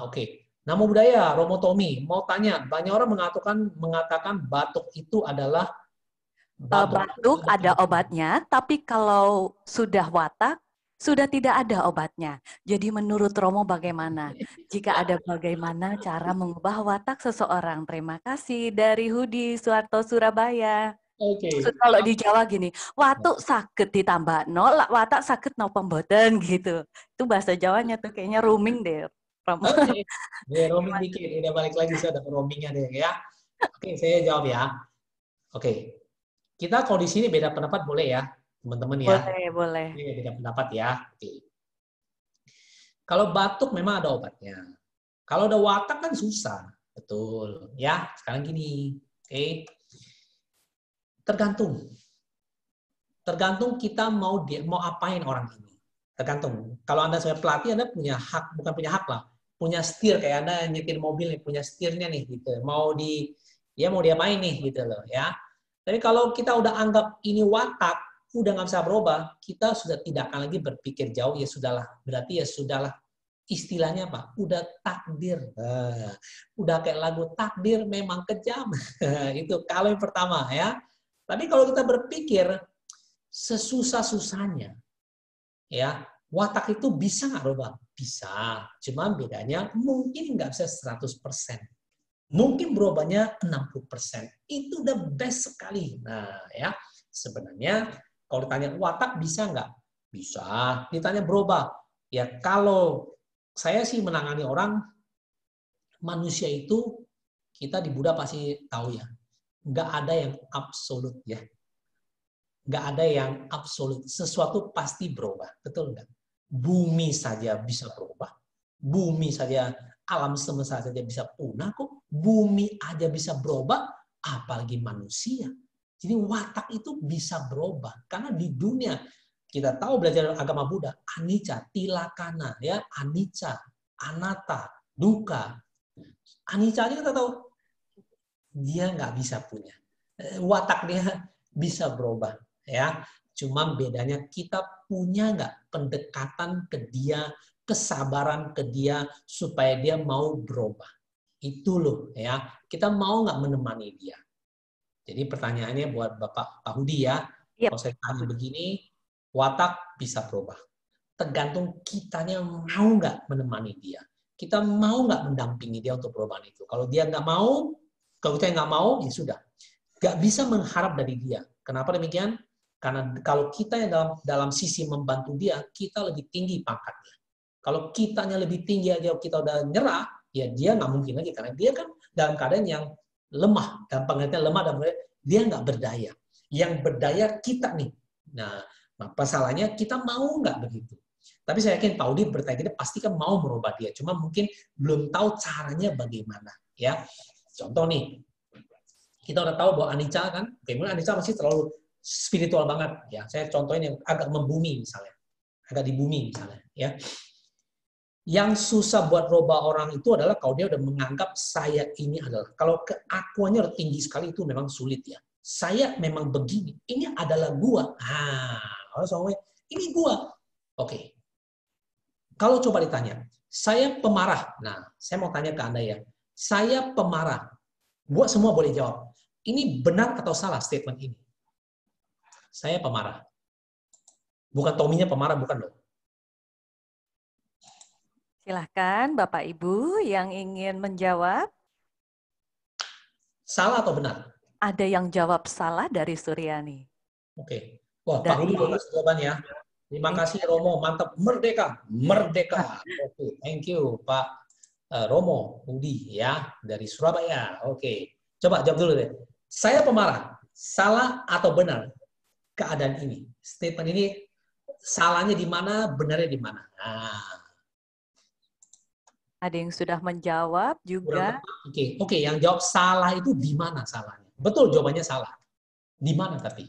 Oke. Nama budaya, Romo Tommy. Mau tanya, banyak orang mengatakan batuk itu adalah batuk ada obatnya, tapi kalau sudah watak, sudah tidak ada obatnya. Jadi menurut Romo bagaimana? Jika ada bagaimana cara mengubah watak seseorang? Terima kasih dari Hudi Soeharto Surabaya. Oke. Kalau di Jawa gini, watuk sakit ditambah nol, watak sakit no pemboten gitu. Itu bahasa Jawanya tuh kayaknya roaming deh. Oke. Roaming dikit, udah balik lagi saya ada roamingnya deh ya. Oke, saya jawab ya. Oke. Kita kalau di sini beda pendapat boleh ya, teman-teman ya. Boleh. Ini beda pendapat ya. Oke. Kalau batuk memang ada obatnya. Kalau ada watak kan susah, betul. Ya, sekarang gini. Oke. Tergantung kita mau apain orang ini. Tergantung. Kalau Anda sebagai pelatih, Anda punya hak, bukan punya hak lah, punya setir kayak Anda nyetir mobil nih, punya setirnya nih gitu. Mau diapain nih gitu loh ya. Tapi kalau kita udah anggap ini watak, udah nggak bisa berubah, kita sudah tidak akan lagi berpikir jauh, ya sudahlah. Berarti ya sudahlah. Istilahnya apa? Udah takdir. Udah kayak lagu takdir memang kejam. Itu kalau yang pertama ya. Tapi kalau kita berpikir sesusah-susahnya, ya watak itu bisa nggak berubah? Bisa. Cuma bedanya mungkin nggak bisa 100%. Mungkin berubahnya 60%. Itu udah best sekali. Nah, ya sebenarnya kalau ditanya watak bisa nggak? Bisa. Ditanya berubah. Ya kalau saya sih menangani orang, manusia itu kita di Buddha pasti tahu ya, nggak ada yang absolut ya. nggak ada yang absolut. Sesuatu pasti berubah, betul nggak? Bumi saja bisa berubah. Bumi saja, alam semesta saja bisa punah kok. Bumi aja bisa berubah, apalagi manusia. Jadi watak itu bisa berubah. Karena di dunia, kita tahu belajar agama Buddha, anicca, tilakana, ya, anicca, anatta, dukkha. Anicca aja kita tahu, dia nggak bisa punya. Watak dia bisa berubah. Ya, cuma bedanya kita punya nggak pendekatan ke dia, kesabaran ke dia supaya dia mau berubah. Itu loh ya. Kita mau nggak menemani dia. Jadi pertanyaannya buat Pak Hudi ya. Yep. Kalau saya tanya begini, watak bisa berubah. Tergantung kitanya mau nggak menemani dia. Kita mau nggak mendampingi dia untuk perubahan itu. Kalau dia nggak mau, kalau kita nggak mau, ya sudah. Nggak bisa mengharap dari dia. Kenapa demikian? Karena kalau kita yang dalam sisi membantu dia, kita lebih tinggi pangkatnya. Kalau kitanya lebih tinggi aja, kita udah nyerah, ya dia nggak mungkin lagi. Karena dia kan dalam keadaan yang lemah. Dan pengertian lemah, dan dia nggak berdaya. Yang berdaya kita nih. Nah, masalahnya kita mau nggak begitu. Tapi saya yakin Pak Udi bertanya, pasti kan mau merubah dia. Cuma mungkin belum tahu caranya bagaimana. Ya, contoh nih, kita udah tahu bahwa anicca kan, kemudian anicca masih terlalu spiritual banget. Ya, saya contohin yang agak membumi misalnya, agak di bumi misalnya. Ya, yang susah buat rubah orang itu adalah kalau dia udah menganggap saya ini adalah, kalau keakuannya udah tinggi sekali itu memang sulit ya. Saya memang begini, ini adalah gua. Harus ngomongnya, ini gua. Oke. Kalau coba ditanya, saya pemarah. Nah, saya mau tanya ke Anda ya. Saya pemarah. Buat semua boleh jawab. Ini benar atau salah statement ini? Saya pemarah. Bukan Tominya pemarah, bukan loh. Silahkan Bapak Ibu yang ingin menjawab. Salah atau benar? Ada yang jawab salah dari Suryani. Oke. Wah, Pak Rudi bagus jawabannya. Terima kasih Romo, mantap. Merdeka, merdeka. Oke, thank you Pak Romo Budi ya dari Surabaya. Oke, coba jawab dulu deh. Saya pemarah, salah atau benar keadaan ini? Statement ini salahnya di mana, benarnya di mana? Nah. Ada yang sudah menjawab juga. Oke, yang jawab salah itu di mana salahnya? Betul, jawabannya salah. Di mana tapi?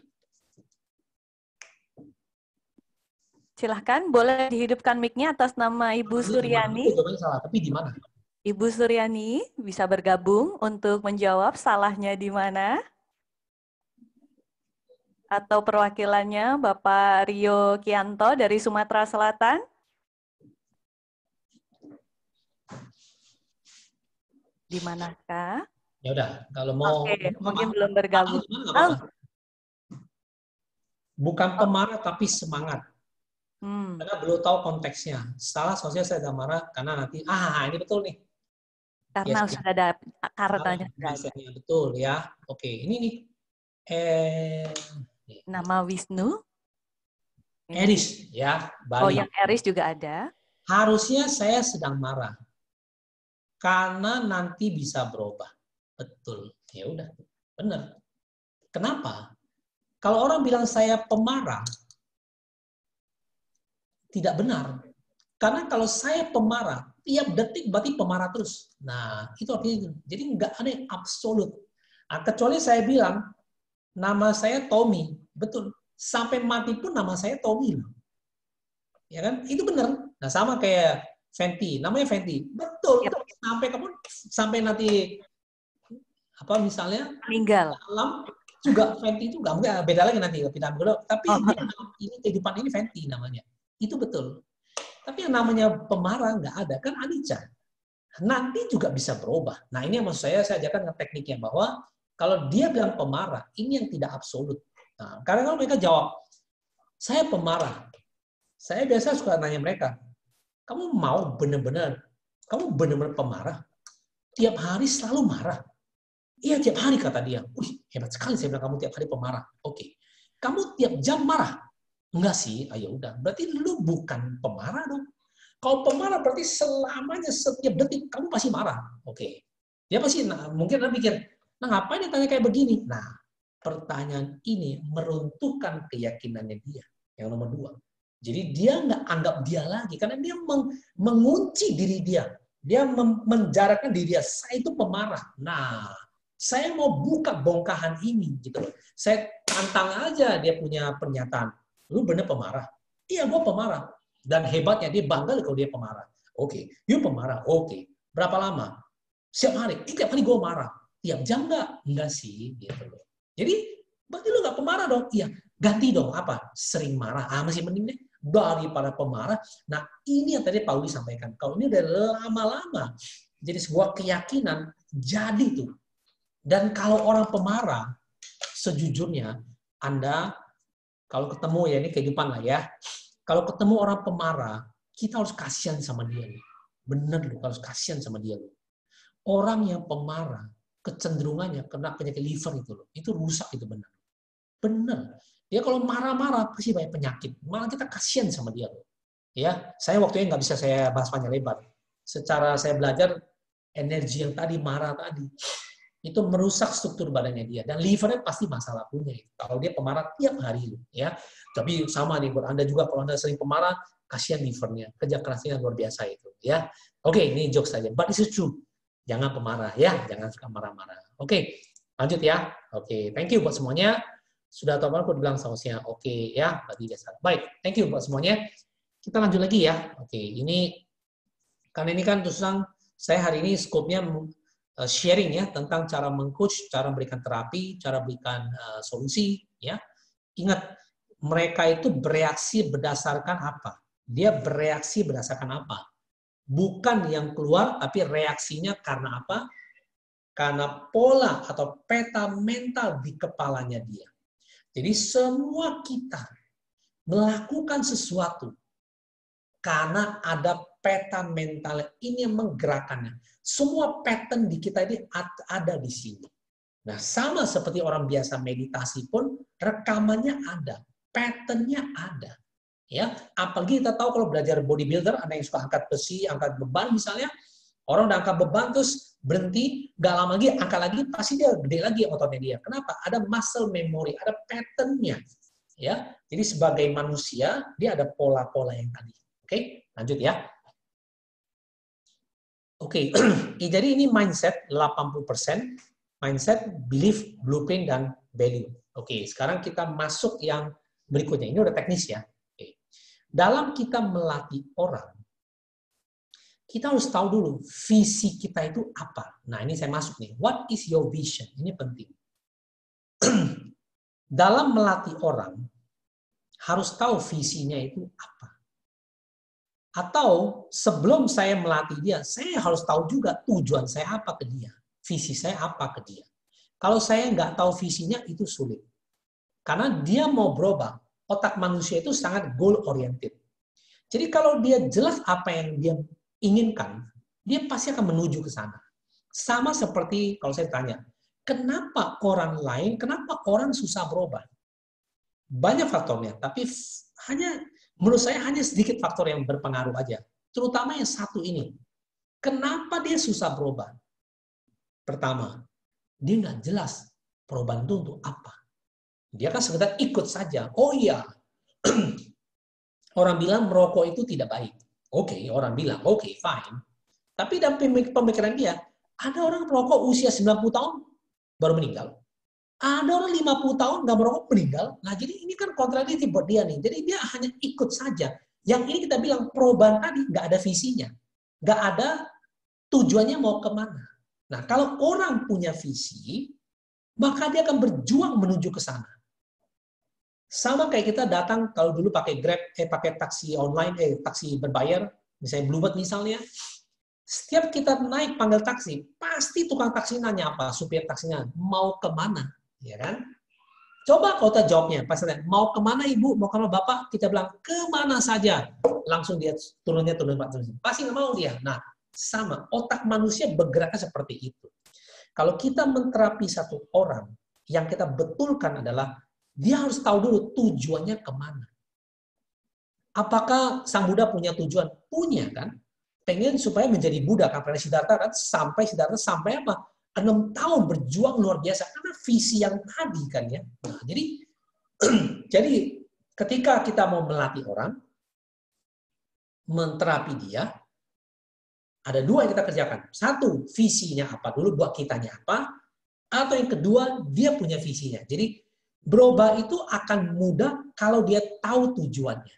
Silahkan, boleh dihidupkan mic-nya atas nama Ibu Suryani. Jawabannya salah, tapi di mana? Ibu Suryani bisa bergabung untuk menjawab salahnya di mana? Atau perwakilannya Bapak Rio Kianto dari Sumatera Selatan? Di manakah? Ya udah, kalau mau mungkin belum bergabung. Bukan pemarah tapi semangat. Karena belum tahu konteksnya. Salah sosial saya udah marah karena nanti ini betul nih. Karena sudah ada karenanya. Betul ya. Oke, ini nih. Nama Wisnu? Eris ya, Bali. Oh, yang Eris juga ada. Harusnya saya sedang marah. Karena nanti bisa berubah. Betul. Ya udah, benar. Kenapa? Kalau orang bilang saya pemarah, tidak benar. Karena kalau saya pemarah, tiap detik berarti pemarah terus. Nah, itu artinya. Jadi nggak ada yang absolut. Nah, kecuali saya bilang, nama saya Tommy. Betul. Sampai mati pun nama saya Tommy. Ya kan? Itu benar. Nah, sama kayak Fenty. Namanya Fenty. Betul. Yep. Sampai nanti misalnya meninggal. Alam juga Fenty itu nggak beda lagi nanti tapi ini kehidupan ini Fenty namanya. Itu betul. Tapi yang namanya pemarah nggak ada, kan anicca. Nanti juga bisa berubah. Nah, ini yang maksud saya ajarkan tekniknya bahwa kalau dia bilang pemarah, ini yang tidak absolut. Nah, karena kalau mereka jawab, saya pemarah. Saya biasa suka nanya mereka, kamu benar-benar pemarah? Tiap hari selalu marah? Iya, tiap hari kata dia. Hebat sekali saya bilang kamu tiap hari pemarah. Oke. Kamu tiap jam marah? Enggak sih, ayo udah. Berarti lu bukan pemarah dong. Kalau pemarah berarti selamanya setiap detik kamu pasti marah. Oke. Dia pasti mungkin dia pikir, ngapain dia tanya kayak begini? Nah, pertanyaan ini meruntuhkan keyakinannya dia. Yang nomor 2. Jadi dia nggak anggap dia lagi, karena dia mengunci diri dia. Dia menjarakan diri dia. Saya itu pemarah. Nah, saya mau buka bongkahan ini, gitu loh. Saya tantang aja dia punya pernyataan. Lu bener pemarah? Iya, gue pemarah. Dan hebatnya dia bangga kalau dia pemarah. Oke, you pemarah. Oke. Berapa lama? Setiap hari. Tiap hari gue marah. Tiap jam nggak? Enggak sih, gitu loh. Jadi, berarti lu nggak pemarah dong? Iya, ganti dong. Apa? Sering marah. Masih mending deh daripada pemarah. Nah, ini yang tadi Pauli sampaikan. Kalau ini udah lama-lama jadi sebuah keyakinan, jadi tuh. Dan kalau orang pemarah, sejujurnya Anda kalau ketemu, ya ini kehidupan lah ya. Kalau ketemu orang pemarah, kita harus kasihan sama dia. Bener loh, harus kasihan sama dia. Orang yang pemarah, kecenderungannya kena penyakit liver itu loh. Itu rusak itu benar. Bener. Dia kalau marah-marah pasti banyak penyakit. Malah kita kasihan sama dia loh. Ya, saya waktunya nggak bisa saya bahas panjang lebar. Secara saya belajar energi yang tadi marah tadi itu merusak struktur badannya dia, dan livernya pasti masalah punya kalau dia pemarah tiap hari ya. Tapi sama nih buat Anda juga, kalau Anda sering pemarah, kasihan livernya, kerja kerasnya luar biasa itu ya. Oke, ini jokes saja, but it's true. Jangan pemarah ya, jangan suka marah-marah. Oke, lanjut ya. Oke, thank you buat semuanya. Sudah tahu aku bilang sausnya. Oke ya, berarti biasa. Baik, thank you buat semuanya. Kita lanjut lagi ya. Oke, ini karena ini kan terus terang saya hari ini scope-nya sharing ya tentang cara mengcoach, cara memberikan terapi, cara berikan solusi ya. Ingat, mereka itu bereaksi berdasarkan apa? Dia bereaksi berdasarkan apa? Bukan yang keluar, tapi reaksinya karena apa? Karena pola atau peta mental di kepalanya dia. Jadi semua kita melakukan sesuatu karena ada peta mental ini yang menggerakkannya. Semua pattern di kita ini ada di sini. Nah, sama seperti orang biasa meditasi pun rekamannya ada, patternnya ada. Ya, apalagi kita tahu kalau belajar bodybuilder, ada yang suka angkat besi, angkat beban misalnya, orang udah angkat beban terus berhenti, nggak lama lagi angkat lagi, pasti dia gede lagi ototnya dia. Kenapa? Ada muscle memory, ada patternnya. Ya, jadi sebagai manusia dia ada pola-pola yang tadi. Oke, lanjut ya. Oke, jadi ini mindset 80%, mindset, belief, blueprint, dan value. Oke, sekarang kita masuk yang berikutnya. Ini udah teknis ya. Oke. Dalam kita melatih orang, kita harus tahu dulu visi kita itu apa. Nah, ini saya masuk nih. What is your vision? Ini penting. Dalam melatih orang, harus tahu visinya itu apa. Atau sebelum saya melatih dia, saya harus tahu juga tujuan saya apa ke dia. Visi saya apa ke dia. Kalau saya nggak tahu visinya, itu sulit. Karena dia mau berubah. Otak manusia itu sangat goal oriented. Jadi kalau dia jelas apa yang dia inginkan, dia pasti akan menuju ke sana. Sama seperti kalau saya tanya, kenapa orang lain, kenapa orang susah berubah? Banyak faktornya, tapi menurut saya hanya sedikit faktor yang berpengaruh aja. Terutama yang satu ini. Kenapa dia susah berubah? Pertama, dia nggak jelas perubahan itu untuk apa. Dia kan sekedar ikut saja. Oh iya, orang bilang merokok itu tidak baik. Oke, orang bilang, oke, fine. Tapi dalam pemikiran dia, ada orang merokok usia 90 tahun baru meninggal. Ada orang 50 tahun nggak merokok meninggal. Nah, jadi ini kan kontradiktif buat dia nih. Jadi dia hanya ikut saja. Yang ini kita bilang perubahan tadi nggak ada visinya. Nggak ada tujuannya mau kemana. Nah, kalau orang punya visi, maka dia akan berjuang menuju ke sana. Sama kayak kita datang, kalau dulu pakai Grab, pakai taksi online, taksi berbayar, misalnya Bluebird misalnya, setiap kita naik panggil taksi, pasti tukang taksi nanya apa, supir taksinya, mau kemana? Ya kan? Coba kota jawabnya, pas tanya, mau kemana ibu, mau kemana bapak, kita bilang kemana saja, langsung dia turun Pak, pasti nggak mau dia. Nah, sama otak manusia bergeraknya seperti itu. Kalau kita menterapi satu orang, yang kita betulkan adalah dia harus tahu dulu tujuannya kemana. Apakah sang Buddha punya tujuan? Punya kan? Pengen supaya menjadi Buddha, karena Siddhartha kan sampai apa? 6 tahun berjuang luar biasa karena visi yang tadi kan ya. Nah, jadi ketika kita mau melatih orang, menterapi dia, ada 2 yang kita kerjakan. 1, visinya apa dulu, buat kitanya apa. Atau yang kedua, dia punya visinya. Jadi berubah itu akan mudah kalau dia tahu tujuannya.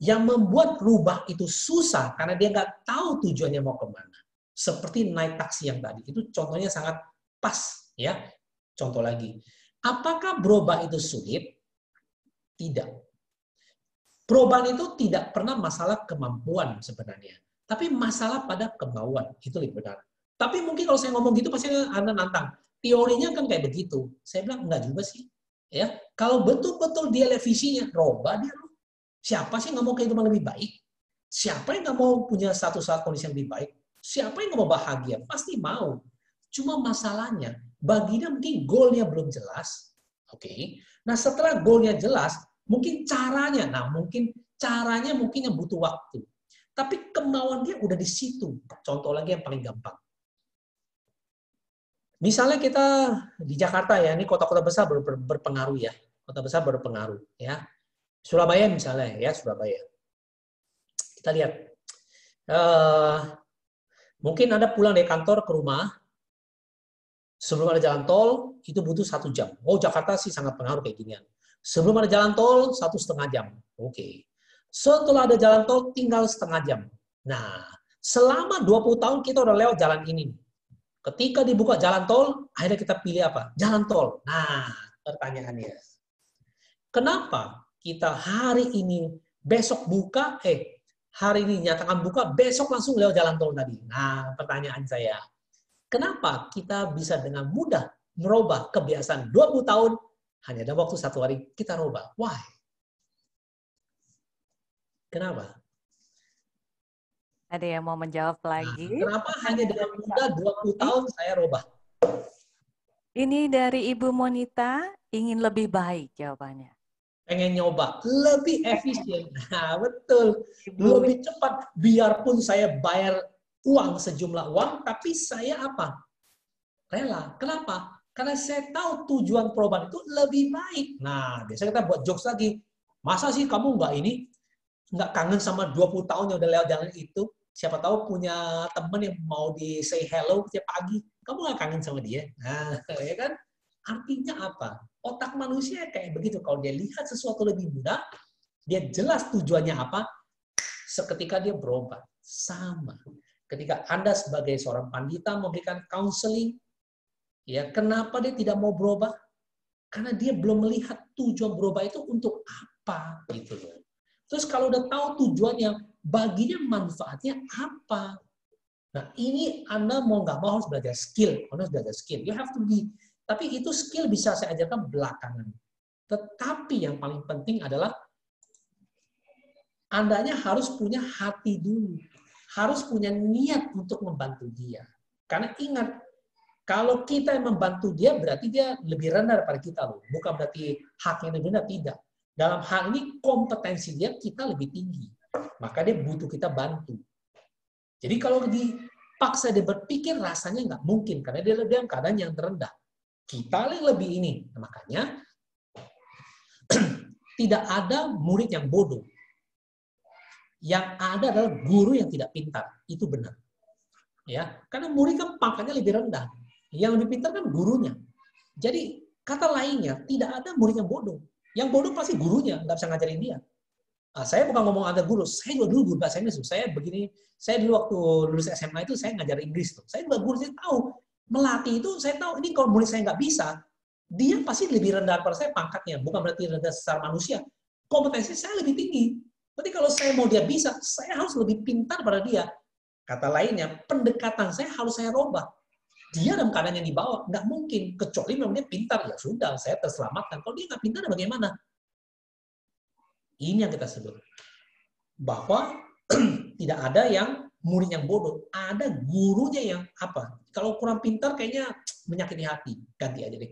Yang membuat rubah itu susah karena dia nggak tahu tujuannya mau kemana. Seperti naik taksi yang tadi. Itu contohnya sangat pas. Ya. Contoh lagi. Apakah berubah itu sulit? Tidak. Perubahan itu tidak pernah masalah kemampuan sebenarnya. Tapi masalah pada kemauan. Itu lebih benar. Tapi mungkin kalau saya ngomong gitu pasti Anda nantang. Teorinya kan kayak begitu. Saya bilang enggak juga sih. Ya, kalau betul-betul dia lihat visinya, rubah dia. Siapa sih nggak mau kehidupan lebih baik? Siapa yang nggak mau punya satu saat kondisi yang lebih baik? Siapa yang nggak mau bahagia? Pasti mau. Cuma masalahnya, baginya mungkin goalnya belum jelas. Oke. Nah setelah goalnya jelas, mungkin caranya, mungkin yang butuh waktu. Tapi kemauan dia udah di situ. Contoh lagi yang paling gampang. Misalnya kita di Jakarta ya, ini kota-kota besar berpengaruh ya. Kota besar berpengaruh ya. Surabaya misalnya ya, Surabaya. Kita lihat. Mungkin Anda pulang dari kantor ke rumah, sebelum ada jalan tol, itu butuh 1 jam. Oh, Jakarta sih sangat pengaruh kayak ginian. Sebelum ada jalan tol, 1,5 jam. Oke. Setelah ada jalan tol, tinggal 1/2 jam. Nah, selama 20 tahun kita udah lewat jalan ini. Ketika dibuka jalan tol, akhirnya kita pilih apa? Jalan tol. Nah, pertanyaannya. Kenapa kita hari ini, besok buka, hari ini nyatakan buka, besok langsung lewat jalan tol tadi? Nah, pertanyaan saya. Kenapa kita bisa dengan mudah merubah kebiasaan 20 tahun, hanya dalam waktu 1 hari kita rubah? Why? Kenapa? Ada yang mau menjawab lagi? Kenapa hanya dengan mudah 20 tahun saya rubah? Ini dari Ibu Monita, ingin lebih baik jawabannya. Pengen nyoba, lebih efisien. Nah, betul. Ibu. Lebih cepat, biarpun saya bayar uang, sejumlah uang, tapi saya apa? Rela. Kenapa? Karena saya tahu tujuan perubahan itu lebih baik. Nah, biasanya kita buat jokes lagi. Masa sih kamu nggak kangen sama 20 tahun yang udah lewat jalan itu? Siapa tahu punya teman yang mau di say hello setiap pagi. Kamu nggak kangen sama dia? Nah, ya kan? Artinya apa? Otak manusia kayak begitu. Kalau dia lihat sesuatu lebih mudah, dia jelas tujuannya apa, seketika dia berubah. Sama. Ketika Anda sebagai seorang pandita memberikan counseling, ya kenapa dia tidak mau berubah? Karena dia belum melihat tujuan berubah itu untuk apa, gitu loh. Terus kalau udah tahu tujuannya, baginya manfaatnya apa? Nah, ini Anda mau nggak mau harus belajar skill. Anda harus belajar skill. You have to be. Tapi itu skill bisa saya ajarkan belakangan. Tetapi yang paling penting adalah Andanya harus punya hati dulu. Harus punya niat untuk membantu dia. Karena ingat, kalau kita yang membantu dia, berarti dia lebih rendah daripada kita loh. Bukan berarti haknya lebih rendah, tidak. Dalam hal ini, kompetensi dia kita lebih tinggi. Maka dia butuh kita bantu. Jadi kalau dipaksa dia berpikir, rasanya nggak mungkin. Karena dia dalam keadaan yang terendah. Kita yang lebih ini. Nah, makanya, tidak ada murid yang bodoh. Yang ada adalah guru yang tidak pintar. Itu benar. Ya, karena murid kan pangkatnya lebih rendah. Yang lebih pintar kan gurunya. Jadi, kata lainnya, tidak ada murid yang bodoh. Yang bodoh pasti gurunya, nggak bisa ngajarin dia. Nah, saya bukan ngomong ada guru, saya juga dulu guru bahasa Inggris. Saya dulu waktu lulus SMA itu saya ngajar Inggris tuh. Saya juga guru, saya tahu melatih itu, saya tahu ini kalau murid saya nggak bisa, dia pasti lebih rendah daripada saya pangkatnya. Bukan berarti rendah secara manusia. Kompetensi saya lebih tinggi. Berarti kalau saya mau dia bisa, saya harus lebih pintar pada dia. Kata lainnya, pendekatan saya harus saya robah. Dia dalam keadaan yang dibawa, nggak mungkin. Kecuali memang dia pintar, ya sudah, saya terselamatkan. Kalau dia nggak pintar, bagaimana? Ini yang kita sebut. Bahwa tidak ada yang murid yang bodoh. Ada gurunya yang apa? Kalau kurang pintar, kayaknya menyakiti hati. Ganti aja deh.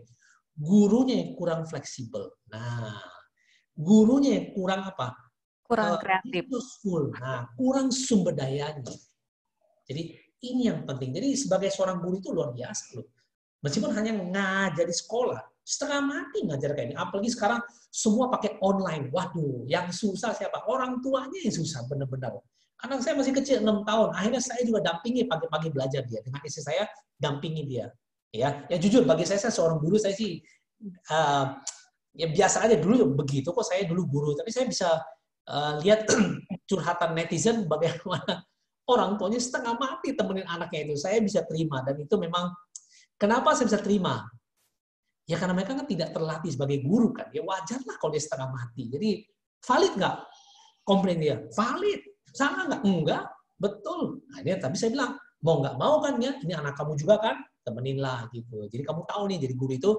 Gurunya yang kurang fleksibel. Nah, gurunya yang kurang apa? Kurang kreatif. Nah, kurang sumber dayanya. Jadi ini yang penting. Jadi sebagai seorang guru itu luar biasa loh. Meskipun hanya ngajar di sekolah, setengah mati ngajar kayak ini. Apalagi sekarang semua pakai online. Waduh, yang susah siapa? Orang tuanya yang susah benar-benar. Anak saya masih kecil 6 tahun. Akhirnya saya juga dampingi pagi-pagi belajar dia. Dengan istri saya dampingi dia. Ya jujur bagi saya seorang guru saya sih ya biasa aja dulu begitu kok, saya dulu guru. Tapi saya bisa lihat curhatan netizen bagaimana orang tuanya setengah mati temenin anaknya itu. Saya bisa terima dan itu memang kenapa saya bisa terima? Ya karena mereka kan tidak terlatih sebagai guru kan. Ya wajar lah kalau dia setengah mati. Jadi valid nggak komplain dia? Valid. Salah nggak? Enggak. Betul. Nah, dia, tapi saya bilang, mau nggak mau kan ya, ini anak kamu juga kan, temenin lah gitu. Jadi kamu tahu nih, jadi guru itu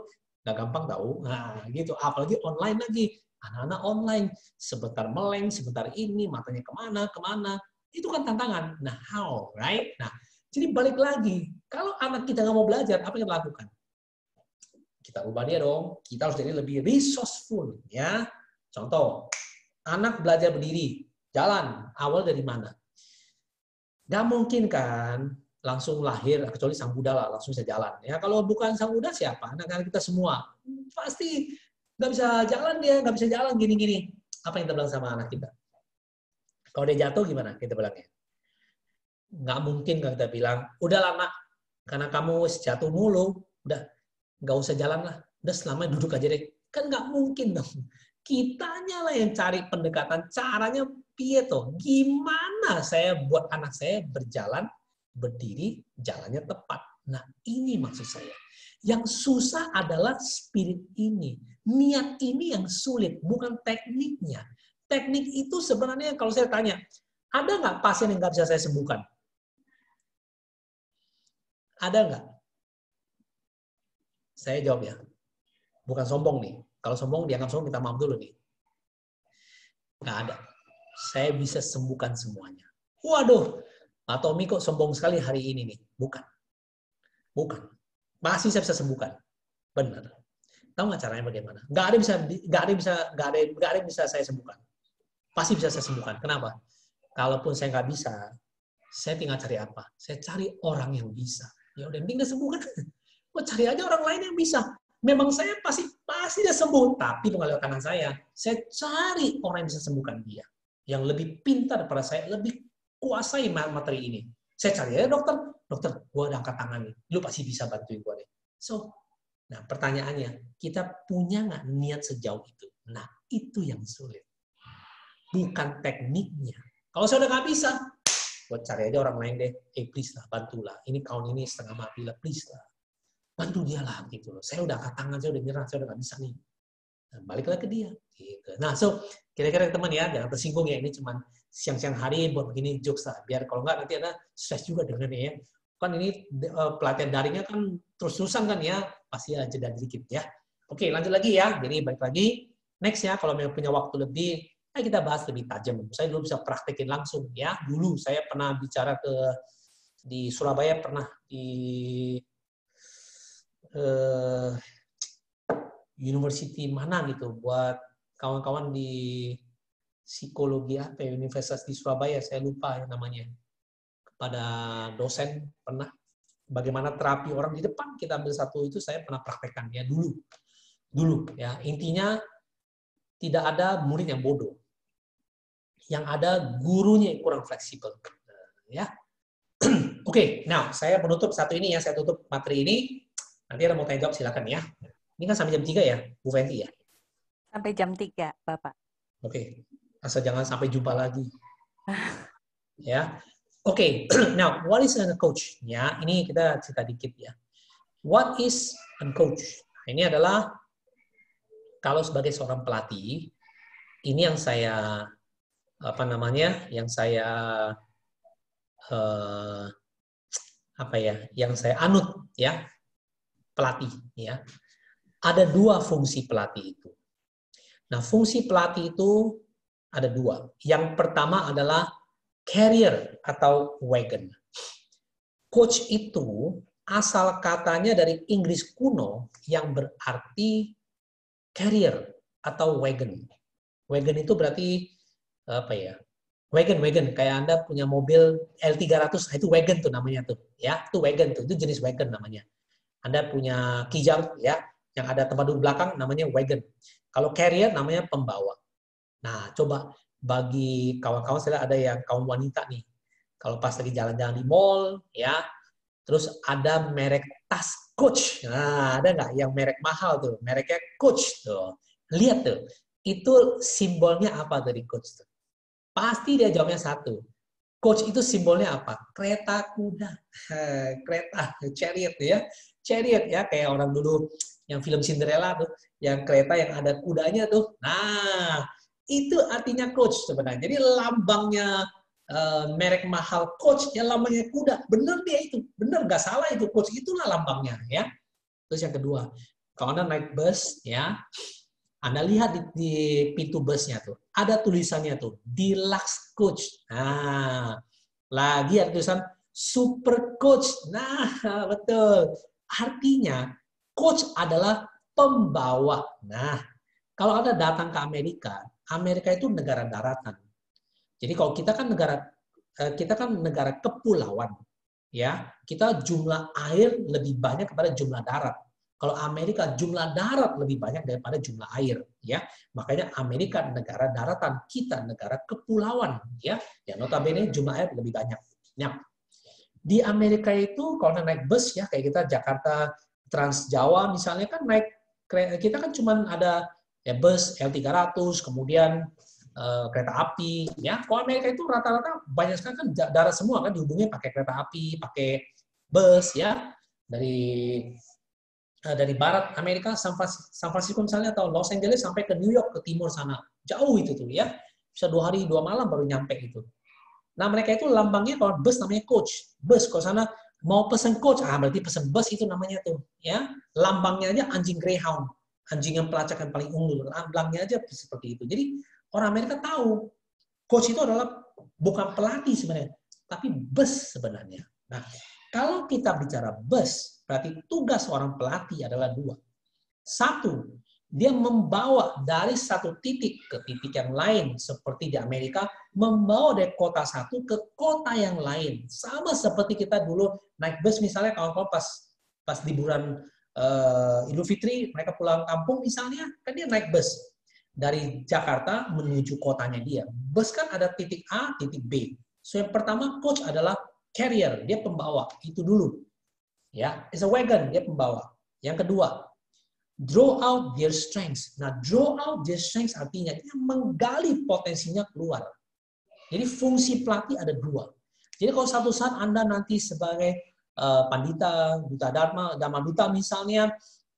nggak gampang tahu. Nah gitu. Apalagi online lagi. Anak-anak online. Sebentar meleng, sebentar ini, matanya kemana. Itu kan tantangan. Nah how, right? Nah, jadi balik lagi. Kalau anak kita nggak mau belajar, apa yang kita lakukan? Kita ubah dia dong. Kita harus jadi lebih resourceful, ya. Contoh, anak belajar berdiri, jalan. Awal dari mana? Gak mungkin kan langsung lahir, kecuali Sang Buddha lah, langsung bisa jalan. Ya kalau bukan Sang Buddha siapa? Anak-anak kita semua pasti nggak bisa jalan dia, nggak bisa jalan gini-gini. Apa yang kita bilang sama anak kita? Kalau dia jatuh gimana? Kita bilangnya. Nggak mungkin kan kita bilang, udahlah nak, karena kamu jatuh mulu, udah nggak usah jalan lah, udah selamanya duduk aja deh. Kan nggak mungkin dong. Kitanya lah yang cari pendekatan, caranya piye toh? Gimana saya buat anak saya berjalan, berdiri, jalannya tepat. Nah ini maksud saya. Yang susah adalah spirit ini. Niat ini yang sulit, bukan tekniknya. Teknik itu sebenarnya kalau saya tanya, ada nggak pasien yang nggak bisa saya sembuhkan? Ada nggak? Saya jawab ya. Bukan sombong nih. Kalau sombong dianggap sombong, minta maaf dulu nih. Nggak ada. Saya bisa sembuhkan semuanya. Waduh, Pak Tommy kok sombong sekali hari ini nih. Bukan. Bukan. Masih saya bisa sembuhkan. Benar. Tahu nggak caranya bagaimana? Nggak ada yang bisa saya sembuhkan. Pasti bisa saya sembuhkan. Kenapa? Kalaupun saya nggak bisa, saya tinggal cari apa? Saya cari orang yang bisa. Ya udah, tinggal sembuhkan. Kok cari aja orang lain yang bisa. Memang saya pasti dia sembuh, tapi bukan lewat tangan saya. Saya cari orang yang bisa sembuhkan dia, yang lebih pintar daripada saya, lebih kuasai materi ini. Saya cari ya dokter, gue udah angkat tangan nih, lu pasti bisa bantuin gue deh. So, nah pertanyaannya, kita punya nggak niat sejauh itu? Nah itu yang sulit, bukan tekniknya. Kalau saya udah nggak bisa, gue cari aja orang lain deh. Please lah, bantulah. Ini kawan ini setengah mati lah, please lah. Bantu dia lah gitu loh. Saya udah angkat tangan, saya udah nyerah, saya udah nggak bisa nih. Nah, balik lagi ke dia. Gitu. Nah, so kira-kira teman ya, jangan tersinggung ya. Ini cuma siang-siang hari buat begini jokes lah. Biar kalau nggak nanti ada stress juga dengannya ya. Kan ini pelatihan daringnya kan terus-terusan kan ya, pasti ada jeda dikit ya. Oke, lanjut lagi ya. Jadi balik lagi. Next ya, kalau memang punya waktu lebih, kita bahas lebih tajam. Saya dulu bisa praktekin langsung ya. Dulu saya pernah bicara di Surabaya, pernah di university mana gitu buat kawan-kawan di psikologi apa ya, Universitas di Surabaya, saya lupa ya namanya. Kepada dosen pernah bagaimana terapi orang di depan, kita ambil satu itu saya pernah praktekkan ya dulu ya. Intinya tidak ada murid yang bodoh. Yang ada gurunya yang kurang fleksibel ya. Oke, nah saya menutup satu ini ya, saya tutup materi ini. Nanti ada mau tanya jawab silakan ya. Ini kan sampai jam 3 ya, Bu Fenty ya? Sampai jam 3, Bapak. Oke. Asal jangan sampai jumpa lagi. Ya. Oke. Now, what is a coach? Ya, ini kita cerita dikit ya. What is a coach? Nah, ini adalah kalau sebagai seorang pelatih, ini yang saya yang saya anut ya. Pelatih ya. Ada 2 fungsi pelatih itu. Nah, fungsi pelatih itu ada 2. Yang pertama adalah carrier atau wagon. Coach itu asal katanya dari Inggris kuno yang berarti carrier atau wagon. Wagon itu berarti apa ya? Wagon kayak Anda punya mobil L300, itu wagon tuh namanya tuh, ya. Itu wagon tuh, itu jenis wagon namanya. Anda punya kijang ya, yang ada tempat duduk belakang namanya wagon. Kalau carrier namanya pembawa. Nah, coba bagi kawan-kawan saya ada yang kaum wanita nih. Kalau pas lagi jalan-jalan di mall ya, terus ada merek tas Coach. Nah, ada nggak yang merek mahal tuh? Mereknya Coach tuh. Lihat tuh. Itu simbolnya apa dari Coach tuh? Pasti dia jawabnya satu. Coach itu simbolnya apa? Kereta kuda. Kereta, chariot ya. Chariot ya, kayak orang dulu yang film Cinderella tuh, yang kereta yang ada kudanya tuh. Nah, itu artinya Coach sebenarnya. Jadi lambangnya merek mahal Coach, ya lambangnya kuda. Bener dia itu. Bener, nggak salah itu Coach. Itulah lambangnya ya. Terus yang kedua, kalau Anda naik bus ya, Anda lihat di pintu busnya tuh, ada tulisannya tuh, Deluxe Coach. Nah, lagi ada tulisan Super Coach. Nah, betul. Artinya, coach adalah pembawa. Nah, kalau Anda datang ke Amerika, Amerika itu negara daratan. Jadi kalau kita kan negara kepulauan, ya, kita jumlah air lebih banyak kepada jumlah darat. Kalau Amerika jumlah darat lebih banyak daripada jumlah air, ya. Makanya Amerika negara daratan, kita negara kepulauan, ya. Ya notabene jumlah air lebih banyak. Nah, di Amerika itu kalau naik bus ya kayak kita Jakarta Trans Jawa misalnya kan naik kita kan cuma ada ya bus L300, kemudian kereta api, ya. Kalau Amerika itu rata-rata banyak sekali kan darat semua kan dihubungin pakai kereta api, pakai bus, ya. Dari barat Amerika, San Francisco misalnya atau Los Angeles sampai ke New York ke timur sana, jauh itu tuh ya, bisa 2 hari 2 malam baru nyampe itu. Nah mereka itu lambangnya kalau bus namanya coach, bus kalau sana mau pesen coach, berarti pesen bus itu namanya tuh, ya. Lambangnya aja anjing greyhound, anjing yang pelacak yang paling unggul, lambangnya aja seperti itu. Jadi orang Amerika tahu coach itu adalah bukan pelatih sebenarnya, tapi bus sebenarnya. Nah, kalau kita bicara bus, berarti tugas seorang pelatih adalah 2. 1, dia membawa dari satu titik ke titik yang lain, seperti di Amerika, membawa dari kota satu ke kota yang lain. Sama seperti kita dulu naik bus misalnya, kalau pas liburan Idul Fitri, mereka pulang kampung misalnya, kan dia naik bus dari Jakarta menuju kotanya dia. Bus kan ada titik A, titik B. So yang pertama coach adalah carrier, dia pembawa, itu dulu. Ya, it's a wagon, dia pembawa. Yang kedua, draw out their strengths. Nah, draw out their strengths artinya dia menggali potensinya keluar. Jadi fungsi pelatih ada 2. Jadi kalau satu saat Anda nanti sebagai pandita, duta dharma duta misalnya,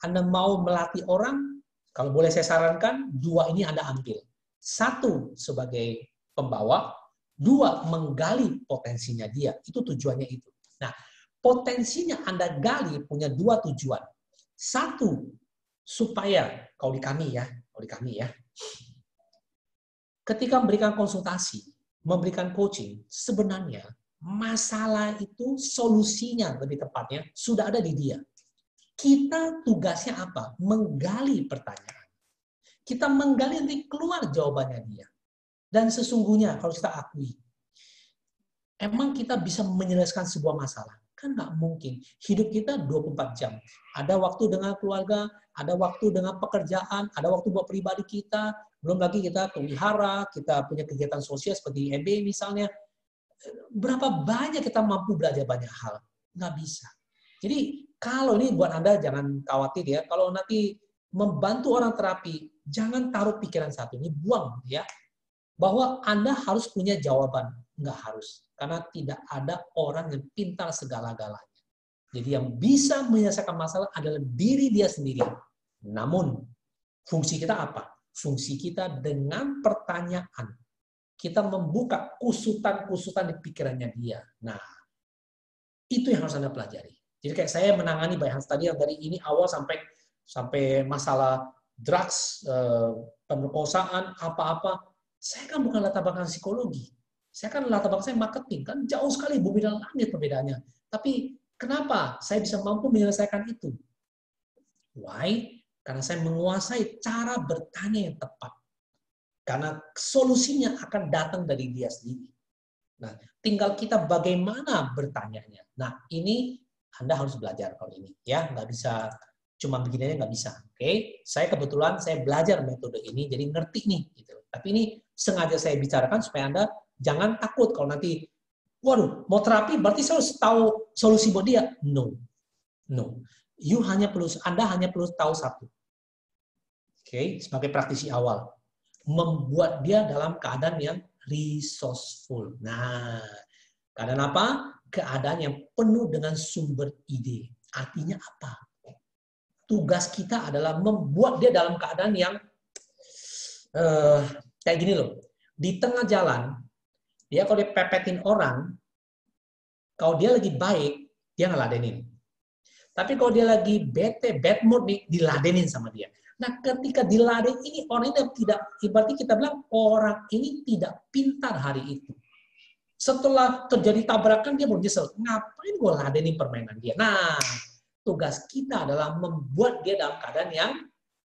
Anda mau melatih orang, kalau boleh saya sarankan, 2 ini Anda ambil. 1 sebagai pembawa, 2 menggali potensinya dia. Itu tujuannya itu. Nah, potensinya Anda gali punya 2 tujuan. 1, supaya kalau di kami ya, ketika memberikan konsultasi, memberikan coaching, sebenarnya masalah itu solusinya lebih tepatnya sudah ada di dia. Kita tugasnya apa? Menggali pertanyaan. Kita menggali nanti keluar jawabannya dia. Dan sesungguhnya kalau kita akui, emang kita bisa menyelesaikan sebuah masalah? Kan nggak mungkin. Hidup kita 24 jam. Ada waktu dengan keluarga, ada waktu dengan pekerjaan, ada waktu buat pribadi kita, belum lagi kita pelihara, kita punya kegiatan sosial seperti EB misalnya. Berapa banyak kita mampu belajar banyak hal? Nggak bisa. Jadi kalau ini buat Anda jangan khawatir ya, kalau nanti membantu orang terapi, jangan taruh pikiran satu, ini buang ya. Bahwa Anda harus punya jawaban. Nggak harus. Karena tidak ada orang yang pintar segala-galanya. Jadi yang bisa menyelesaikan masalah adalah diri dia sendiri. Namun, fungsi kita apa? Fungsi kita dengan pertanyaan. Kita membuka kusutan-kusutan di pikirannya dia. Nah, itu yang harus Anda pelajari. Jadi kayak saya menangani banyak hal tadi yang dari ini awal sampai masalah drugs, pemerkosaan, apa-apa. Saya kan bukan latar belakang psikologi. Saya kan latar belakang saya marketing. Kan jauh sekali bumi dan langit perbedaannya. Tapi kenapa saya bisa mampu menyelesaikan itu? Why? Karena saya menguasai cara bertanya yang tepat. Karena solusinya akan datang dari dia sendiri. Nah, tinggal kita bagaimana bertanyanya. Nah, ini Anda harus belajar kalau ini. Ya, nggak bisa cuma begini aja, nggak bisa. Oke, saya kebetulan saya belajar metode ini, jadi ngerti nih. Gitu. Tapi ini sengaja saya bicarakan supaya Anda jangan takut kalau nanti, waduh, mau terapi berarti saya harus tahu solusi buat dia. No, no. Anda hanya perlu tahu satu. Oke, sebagai praktisi awal, membuat dia dalam keadaan yang resourceful. Nah, keadaan apa? Keadaan yang penuh dengan sumber ide. Artinya apa? Tugas kita adalah membuat dia dalam keadaan yang kayak gini loh. Di tengah jalan, dia kalau dipepetin orang, kalau dia lagi baik, dia ngeladenin. Tapi kalau dia lagi bete, bad mood nih, diladenin sama dia. Nah, ketika diladen ini, orang ini tidak, berarti kita bilang orang ini tidak pintar hari itu. Setelah terjadi tabrakan, dia baru nyesel. Ngapain gue ladenin permainan dia? Nah, tugas kita adalah membuat dia dalam keadaan yang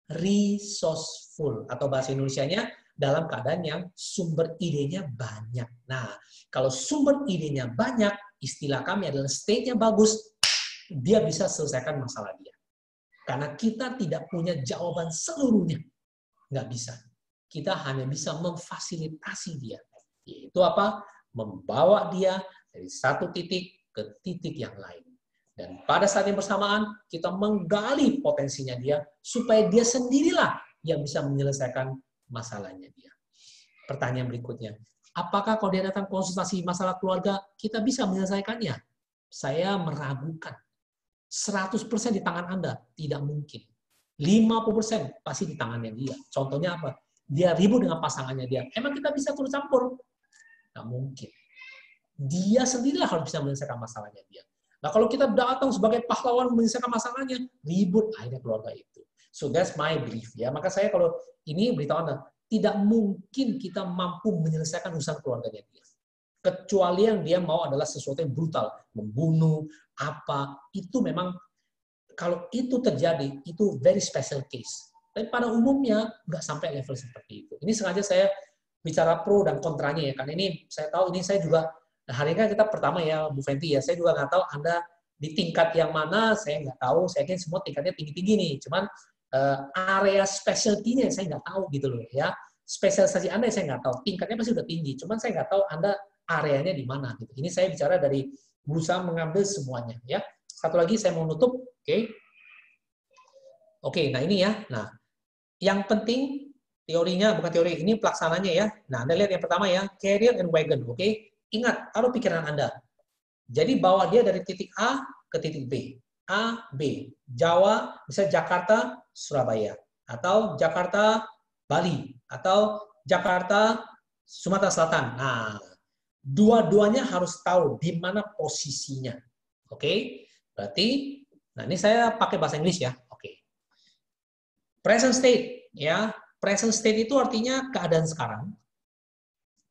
resourceful. Atau bahasa Indonesianya, dalam keadaan yang sumber idenya banyak. Nah, kalau sumber idenya banyak, istilah kami adalah state-nya bagus, dia bisa selesaikan masalah dia. Karena kita tidak punya jawaban seluruhnya. Nggak bisa. Kita hanya bisa memfasilitasi dia. Yaitu apa? Membawa dia dari satu titik ke titik yang lain. Dan pada saat yang bersamaan, kita menggali potensinya dia, supaya dia sendirilah yang bisa menyelesaikan masalahnya dia. Pertanyaan berikutnya, apakah kalau dia datang konsultasi masalah keluarga, kita bisa menyelesaikannya? Saya meragukan. 100% di tangan Anda, tidak mungkin. 50% pasti di tangannya dia. Contohnya apa? Dia ribut dengan pasangannya dia. Emang kita bisa turut campur? Nggak mungkin. Dia sendirilah harus bisa menyelesaikan masalahnya dia. Nah, kalau kita datang sebagai pahlawan menyelesaikan masalahnya, ribut akhirnya keluarga itu. So that's my belief ya. Maka saya kalau ini beritahu Anda, tidak mungkin kita mampu menyelesaikan urusan keluarganya dia. Kecuali yang dia mau adalah sesuatu yang brutal, membunuh, apa, itu memang kalau itu terjadi, itu very special case. Tapi pada umumnya nggak sampai level seperti itu. Ini sengaja saya bicara pro dan kontranya ya, karena ini saya tahu ini saya juga, hari ini kita pertama ya Bu Fenty ya, saya juga nggak tahu Anda di tingkat yang mana, saya nggak tahu, saya yakin semua tingkatnya tinggi-tinggi nih, cuman area specialty-nya saya nggak tahu gitu loh ya. Spesialisasi Anda saya nggak tahu, tingkatnya pasti udah tinggi, cuman saya nggak tahu Anda areanya di mana gitu. Ini saya bicara dari berusaha mengambil semuanya ya. Satu lagi saya mau nutup, oke. Oke, nah ini ya. Nah, yang penting teorinya bukan teori, ini pelaksananya ya. Nah, Anda lihat yang pertama ya, career and wagon, oke. Ingat, taruh pikiran Anda. Jadi bawa dia dari titik A ke titik B. A, B. Jawa, misalnya Jakarta, Surabaya. Atau Jakarta, Bali. Atau Jakarta, Sumatera Selatan. Nah, dua-duanya harus tahu di mana posisinya. Oke? Berarti, nah ini saya pakai bahasa Inggris ya. Oke. Present state, ya. Present state itu artinya keadaan sekarang.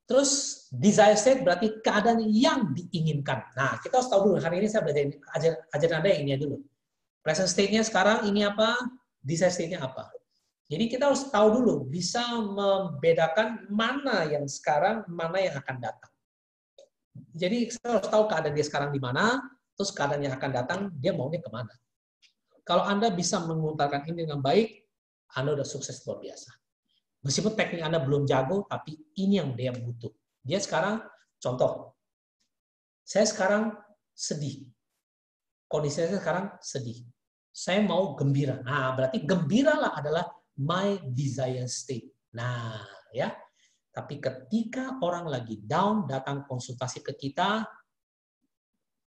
Terus desire state berarti keadaan yang diinginkan. Nah, kita harus tahu dulu. Hari ini saya belajar ajarin Anda yang ini dulu. Present state-nya sekarang ini apa? Desire state-nya apa? Jadi kita harus tahu dulu, bisa membedakan mana yang sekarang, mana yang akan datang. Jadi kita harus tahu keadaan dia sekarang di mana, terus keadaan yang akan datang, dia maunya kemana. Kalau Anda bisa mengutarakan ini dengan baik, Anda udah sukses luar biasa. Meskipun teknik Anda belum jago, tapi ini yang dia butuh. Dia sekarang, contoh, saya sekarang sedih. Kondisi saya sekarang sedih. Saya mau gembira. Nah, berarti gembiralah adalah my desire state. Nah, ya. Tapi ketika orang lagi down, datang konsultasi ke kita,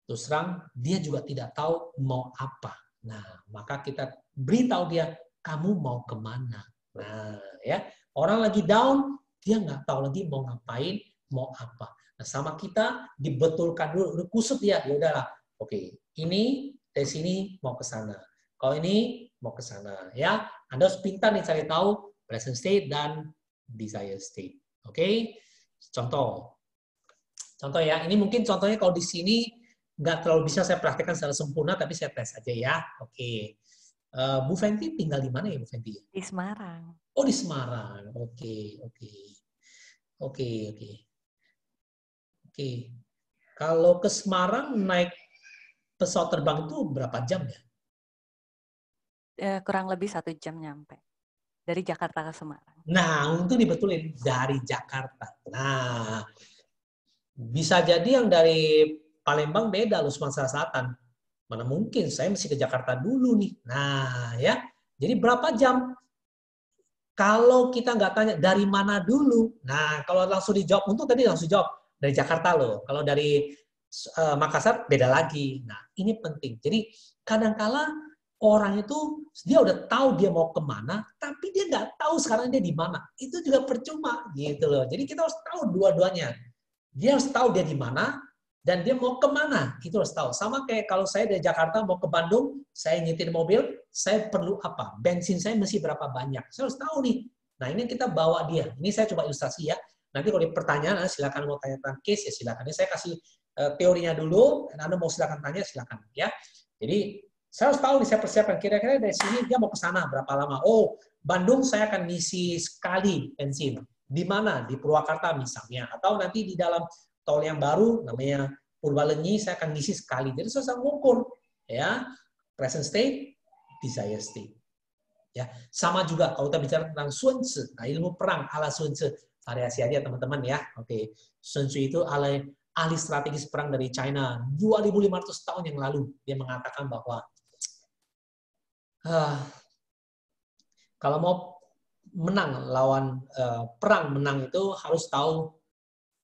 terus terang, dia juga tidak tahu mau apa. Nah, maka kita beritahu dia, kamu mau kemana? Nah, ya. Orang lagi down, dia nggak tahu lagi mau ngapain, mau apa. Nah, sama kita dibetulkan dulu, udah kusut dia, ya udahlah. Oke, ini dari sini mau ke sana. Kalau ini mau ke sana, ya. Anda harus pintar nih cari tahu present state dan desire state. Oke, contoh ya. Ini mungkin contohnya kalau di sini nggak terlalu bisa saya praktekkan secara sempurna, tapi saya tes aja ya. Oke, Bu Fenty tinggal di mana ya Bu Fenty? Di Semarang. Oh di Semarang. Oke. Kalau ke Semarang naik pesawat terbang itu berapa jam ya? Kurang lebih 1 jam nyampe. Dari Jakarta ke Semarang. Nah, untuk dibetulin dari Jakarta. Nah, bisa jadi yang dari Palembang beda loh Sumatera Selatan. Mana mungkin saya mesti ke Jakarta dulu nih. Nah, ya. Jadi berapa jam? Kalau kita nggak tanya dari mana dulu. Nah, kalau langsung dijawab, untuk tadi langsung jawab dari Jakarta loh. Kalau dari Makassar beda lagi. Nah, ini penting. Jadi kadangkala orang itu dia udah tahu dia mau kemana, tapi dia nggak tahu sekarang dia di mana. Itu juga percuma gitu loh. Jadi kita harus tahu dua-duanya. Dia harus tahu dia di mana dan dia mau kemana. Itu harus tahu. Sama kayak kalau saya dari Jakarta mau ke Bandung, saya nyetir mobil, saya perlu apa? Bensin saya mesti berapa banyak. Saya harus tahu nih. Nah ini kita bawa dia. Ini saya coba ilustrasi ya. Nanti kalau ada pertanyaan, silakan mau tanya tentang case ya silakan. Ini saya kasih teorinya dulu. Dan Anda mau silakan tanya silakan ya. Jadi saya harus tahu nih, saya persiapkan kira-kira dari sini dia mau ke sana berapa lama. Oh, Bandung saya akan ngisi sekali bensin. Di mana? Di Purwakarta misalnya. Atau nanti di dalam tol yang baru namanya Purbalenyi saya akan ngisi sekali. Jadi saya mengukur ya present state, desired state. Ya, sama juga kalau kita bicara tentang Sun Tzu, nah ilmu perang ala Sun Tzu, variasi aja teman-teman ya. Oke, Sun Tzu itu ahli strategis perang dari China 2.500 tahun yang lalu. Dia mengatakan bahwa kalau mau menang lawan perang menang itu harus tahu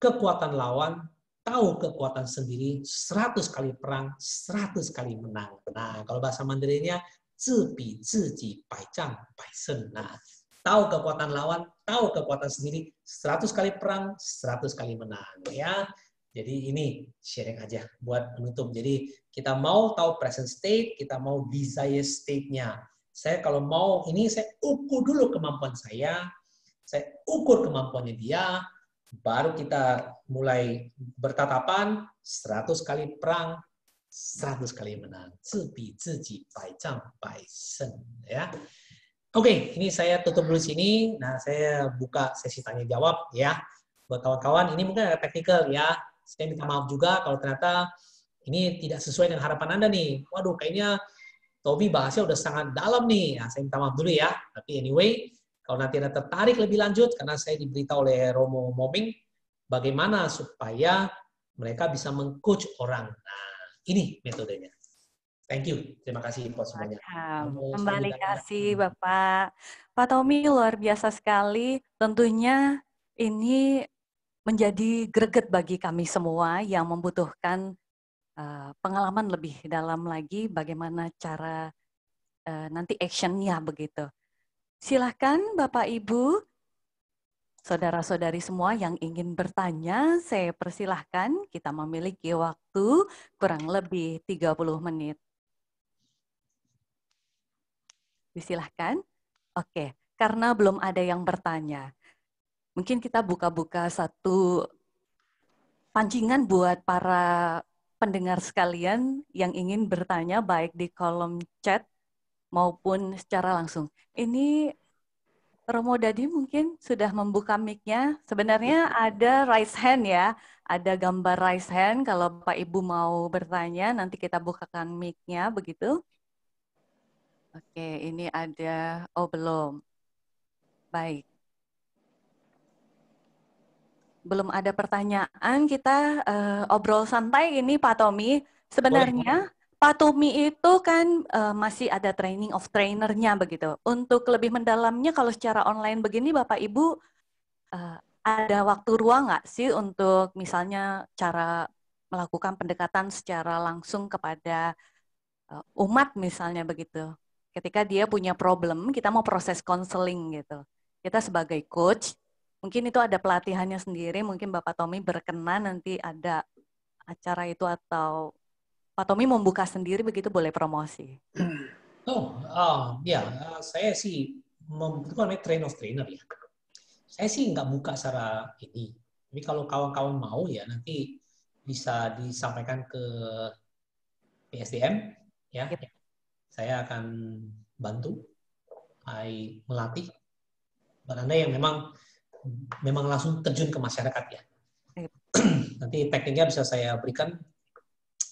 kekuatan lawan, tahu kekuatan sendiri, 100 kali perang, 100 kali menang. Nah, kalau bahasa Mandarinnya 自比自己百战百胜. Nah, tahu kekuatan lawan, tahu kekuatan sendiri, 100 kali perang, 100 kali menang ya. Jadi ini sharing aja buat penutup. Jadi kita mau tahu present state, kita mau desire state-nya. Saya kalau mau ini saya ukur dulu kemampuan saya ukur kemampuannya dia, baru kita mulai bertatapan 100 kali perang, 100 kali menang. 自比自己百战百胜 ya. Oke, ini saya tutup dulu sini. Nah, saya buka sesi tanya jawab ya. Buat kawan-kawan, ini mungkin ada technical ya. Saya minta maaf juga kalau ternyata ini tidak sesuai dengan harapan Anda nih. Waduh, kayaknya Tobi bahasnya udah sangat dalam nih. Nah, saya minta maaf dulu ya. Tapi anyway, kalau nanti Anda tertarik lebih lanjut, karena saya diberitahu oleh Romo Moming, bagaimana supaya mereka bisa meng-coach orang. Nah, ini metodenya. Thank you. Terima kasih buat semuanya. Kembali kasih Bapak. Pak Tommy luar biasa sekali. Tentunya ini menjadi greget bagi kami semua yang membutuhkan pengalaman lebih dalam lagi bagaimana cara nanti action-nya begitu. Silahkan Bapak Ibu, saudara-saudari semua yang ingin bertanya, saya persilahkan. Kita memiliki waktu kurang lebih 30 menit. Disilahkan. Oke, karena belum ada yang bertanya. Mungkin kita buka-buka satu pancingan buat para pendengar sekalian yang ingin bertanya baik di kolom chat maupun secara langsung. Ini Romo Dadi mungkin sudah membuka mic-nya. Sebenarnya ada raise hand ya. Ada gambar raise hand kalau Bapak Ibu mau bertanya, nanti kita bukakan mic-nya begitu. Oke, ini ada, oh belum. Baik. Belum ada pertanyaan, kita obrol santai ini Pak Tommy. Sebenarnya Pak Tommy itu kan masih ada training of trainer-nya begitu. Untuk lebih mendalamnya kalau secara online begini Bapak Ibu ada waktu ruang nggak sih untuk misalnya cara melakukan pendekatan secara langsung kepada umat misalnya begitu. Ketika dia punya problem, kita mau proses konseling gitu. Kita sebagai coach, mungkin itu ada pelatihannya sendiri, mungkin Bapak Tommy berkenan nanti ada acara itu atau Pak Tommy membuka sendiri begitu boleh promosi. Ya, saya sih itu kan train of trainer ya. Saya sih nggak buka secara ini. Tapi kalau kawan-kawan mau ya nanti bisa disampaikan ke PSDM ya. Yep. Saya akan bantu melatih Anda yang memang langsung terjun ke masyarakat ya. Yep. Nanti tekniknya bisa saya berikan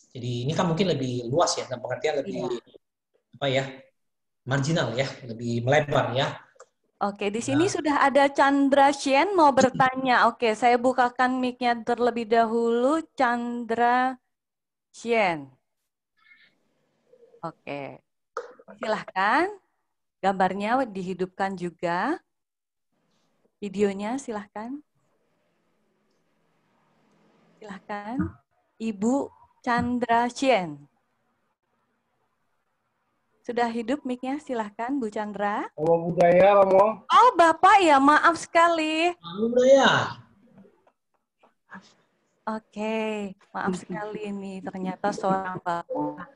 Jadi ini kan mungkin lebih luas ya, dalam pengertian lebih apa ya, marginal ya, lebih melebar ya. Oke, di sini sudah ada Chandra Shen mau bertanya. Oke, saya bukakan mic-nya terlebih dahulu. Chandra Shen. Oke, silahkan. Gambarnya dihidupkan juga. Videonya silahkan. Silahkan. Ibu Chandra Shen. Sudah hidup mic-nya, silahkan Bu Chandra. Namo Buddhaya, Romo. Oh, Bapak ya, maaf sekali. Ya. Oke, maaf sekali nih, ternyata seorang Bapak.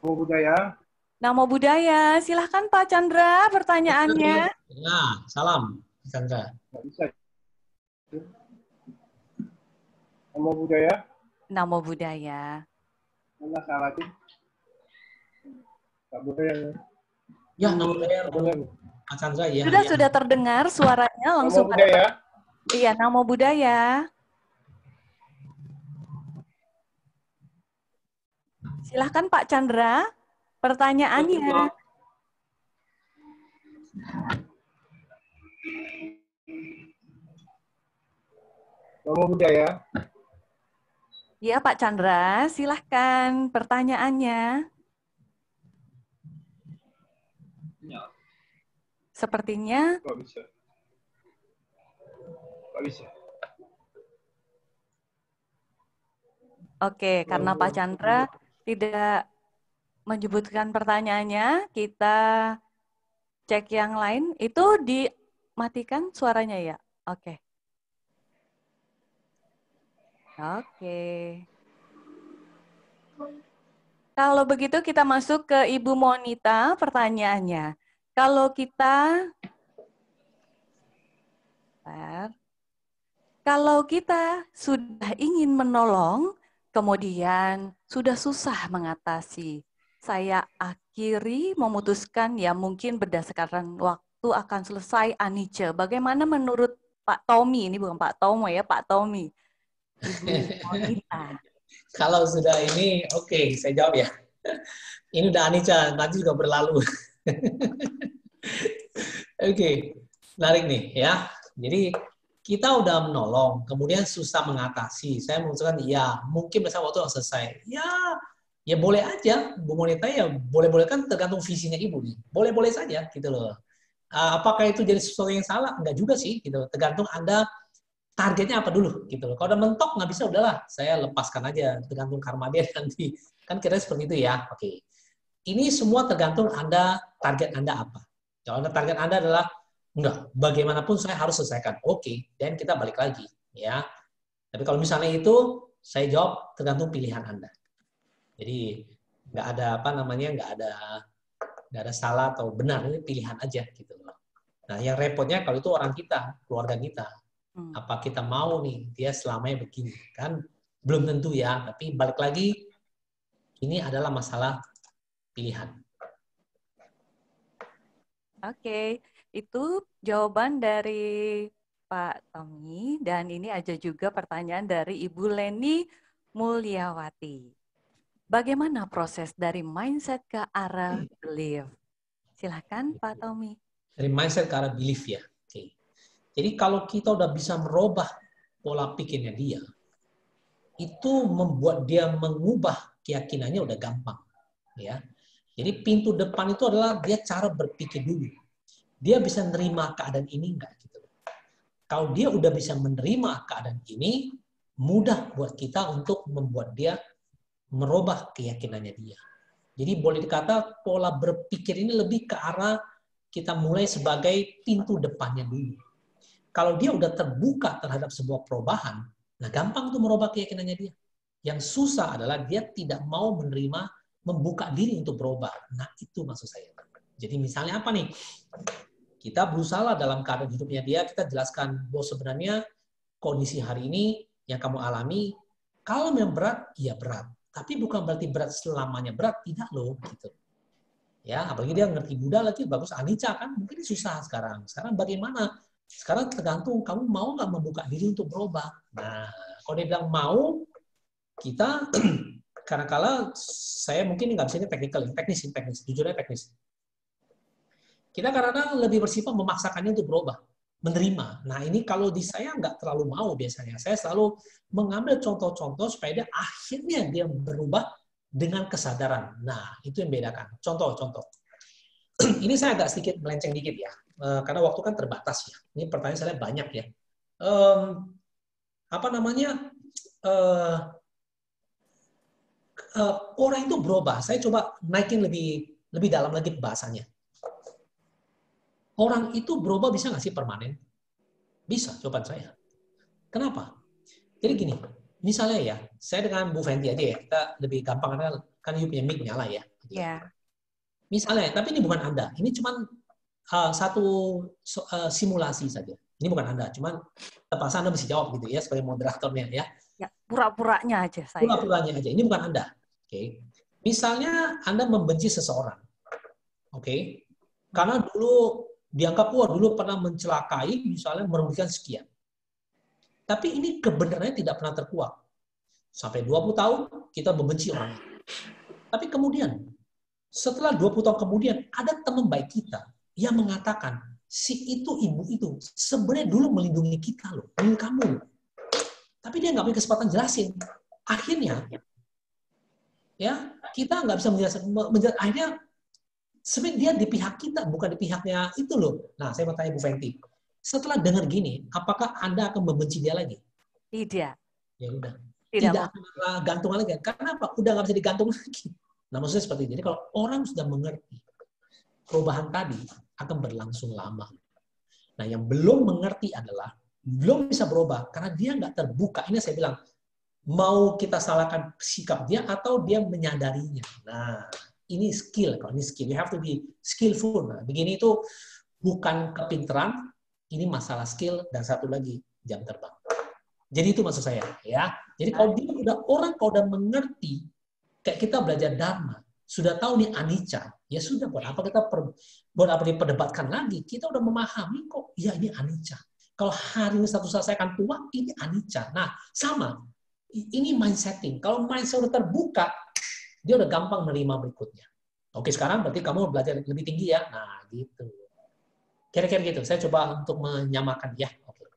Namo Buddhaya. Namo Buddhaya, silahkan Pak Chandra pertanyaannya. Ya, salam Chandra. Nggak bisa. Namo Buddhaya. Namo Buddhaya. Mana salah sih? Tak boleh. Ya, Namo Buddhaya. Tak boleh. Pak Chandra ya. Sudah terdengar suaranya langsung. Namo Buddhaya. Iya, Namo Buddhaya. Silahkan Pak Chandra, pertanyaannya. Namo Buddhaya. Iya Pak Chandra, silahkan pertanyaannya. Sepertinya. Nggak bisa. Nggak bisa. Oke, karena Pak Chandra tidak menyebutkan pertanyaannya, kita cek yang lain. Itu dimatikan suaranya ya? Oke. Oke. Kalau begitu kita masuk ke Ibu Monita, pertanyaannya. Kalau kita sudah ingin menolong, kemudian sudah susah mengatasi, saya akhiri memutuskan ya mungkin berdasarkan waktu akan selesai anicca. Bagaimana menurut Pak Tommy? Ini bukan Pak Tomo ya, Pak Tommy. Ibu Monita. Kalau sudah ini, oke, saya jawab ya. Ini udah anicca, nanti juga berlalu. Oke, menarik nih ya. Jadi kita udah menolong, kemudian susah mengatasi. Saya mengusulkan, ya mungkin bersama waktu yang selesai. Ya boleh aja, Bu Monita ya boleh-boleh kan tergantung visinya Ibu nih. Boleh-boleh saja gitu loh. Apakah itu jadi sesuatu yang salah? Enggak juga sih, gitu. Tergantung Anda targetnya apa dulu, gitu loh. Kalau udah mentok nggak bisa, udahlah, saya lepaskan aja, tergantung karma dia nanti. Kan kira seperti itu ya. Oke. Ini semua tergantung Anda, target Anda apa. Kalau target Anda adalah enggak, bagaimanapun saya harus selesaikan. Oke, dan kita balik lagi, ya. Tapi kalau misalnya itu, saya jawab tergantung pilihan Anda. Jadi nggak ada apa namanya, nggak ada salah atau benar, ini pilihan aja gitu loh. Nah, yang repotnya kalau itu orang kita, keluarga kita, apa kita mau nih dia selamanya begini, kan belum tentu ya. Tapi balik lagi, ini adalah masalah pilihan. Oke. Itu jawaban dari Pak Tommy, dan ini ada juga pertanyaan dari Ibu Leni Mulyawati. Bagaimana proses dari mindset ke arah belief? Silahkan Pak Tommy. Dari mindset ke arah belief ya. Oke. Jadi kalau kita udah bisa merubah pola pikirnya dia, itu membuat dia mengubah keyakinannya udah gampang. Ya. Jadi pintu depan itu adalah dia cara berpikir dulu. Dia bisa menerima keadaan ini enggak gitu. Kalau dia udah bisa menerima keadaan ini, mudah buat kita untuk membuat dia merubah keyakinannya dia. Jadi boleh dikata pola berpikir ini lebih ke arah kita mulai sebagai pintu depannya dulu. Kalau dia udah terbuka terhadap sebuah perubahan, nah gampang tuh merubah keyakinannya dia. Yang susah adalah dia tidak mau menerima, membuka diri untuk berubah. Nah itu maksud saya. Jadi misalnya apa nih? Kita berusaha dalam keadaan hidupnya dia, kita jelaskan bahwa sebenarnya kondisi hari ini yang kamu alami, kalau memang berat, ya berat. Tapi bukan berarti berat selamanya berat, tidak loh. Gitu. Ya, apalagi dia ngerti Buddha lagi, bagus anicca kan, mungkin susah sekarang. Sekarang bagaimana? Sekarang tergantung kamu mau nggak membuka diri untuk berubah. Nah, kalau dia bilang mau, kita kadang-kala saya mungkin nggak bisa ini teknis, jujurnya teknis. Kita kadang-kadang lebih bersifat memaksakannya untuk berubah, menerima. Nah ini kalau di saya nggak terlalu mau biasanya. Saya selalu mengambil contoh-contoh supaya dia akhirnya dia berubah dengan kesadaran. Nah itu yang bedakan. Contoh-contoh. Ini saya agak sedikit melenceng dikit ya, karena waktu kan terbatas ya. Ini pertanyaan saya banyak ya. Apa namanya? Orang itu berubah. Saya coba naikin lebih dalam lagi bahasanya. Orang itu berubah bisa nggak sih permanen? Bisa, jawaban saya. Kenapa? Jadi gini, misalnya ya, saya dengan Bu Fenty aja ya, kita lebih gampang karena kan you punya mic nyala ya. Ya. Misalnya, tapi ini bukan Anda. Ini cuma satu simulasi saja. Ini bukan Anda, cuman terpaksa Anda mesti jawab gitu ya sebagai moderatornya ya. Ya, pura-puranya aja saya. Pura-puranya aja. Ini bukan Anda. Oke. Misalnya Anda membenci seseorang. Oke. Karena dulu dianggap dulu pernah mencelakai, misalnya merugikan sekian. Tapi ini kebenarannya tidak pernah terkuak. Sampai 20 tahun kita membenci orang itu. Tapi kemudian setelah 20 tahun kemudian ada teman baik kita yang mengatakan si itu ibu itu sebenarnya dulu melindungi kita loh, melindungi kamu. Tapi dia nggak punya kesempatan jelasin. Akhirnya ya kita nggak bisa menjelaskan. Akhirnya sebenarnya dia di pihak kita, bukan di pihaknya itu loh. Nah, saya mau tanya Bu Fenty. Setelah dengar gini, apakah Anda akan membenci dia lagi? Tidak. Ya udah. Tidak akan gantung lagi. Karena apa? Udah nggak bisa digantung lagi. Nah, maksudnya seperti ini. Jadi kalau orang sudah mengerti, perubahan tadi akan berlangsung lama. Nah, yang belum mengerti adalah belum bisa berubah karena dia nggak terbuka. Ini saya bilang, mau kita salahkan sikap dia atau dia menyadarinya. Nah, ini skill. Kalau ini skill, you have to be skillful. Nah, begini itu bukan kepintaran, ini masalah skill dan satu lagi jam terbang. Jadi itu maksud saya, ya. Jadi kalau dia udah mengerti, kayak kita belajar dharma, sudah tahu nih anicca, ya sudah buat apa diperdebatkan lagi? Kita udah memahami kok, ya ini anicca. Kalau hari ini satu saat saya akan tua, ini anicca. Nah, sama. Ini mindsetting. Kalau mindset udah terbuka, dia udah gampang menerima berikutnya. Oke, sekarang berarti kamu belajar lebih tinggi ya. Nah, gitu. Kira-kira gitu. Saya coba untuk menyamakan ya. Oke.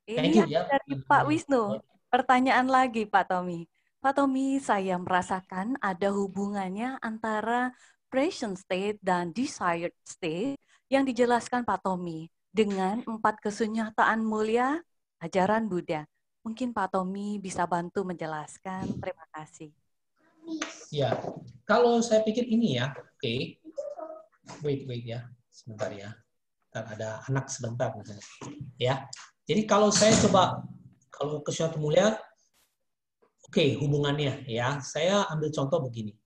Thank you Ini ya. dari Pak Wisnu. Pertanyaan lagi Pak Tommy. Pak Tommy, saya merasakan ada hubungannya antara present state dan desired state yang dijelaskan Pak Tommy dengan 4 kesunyataan mulia ajaran Buddha. Mungkin Pak Tommy bisa bantu menjelaskan. Terima kasih. Ya, kalau saya pikir ini ya, oke. Wait ya, sebentar ya. Ntar ada anak sebentar. Ya, jadi kalau saya coba, kalau kesunyataan mulia, oke, hubungannya ya. Saya ambil contoh begini.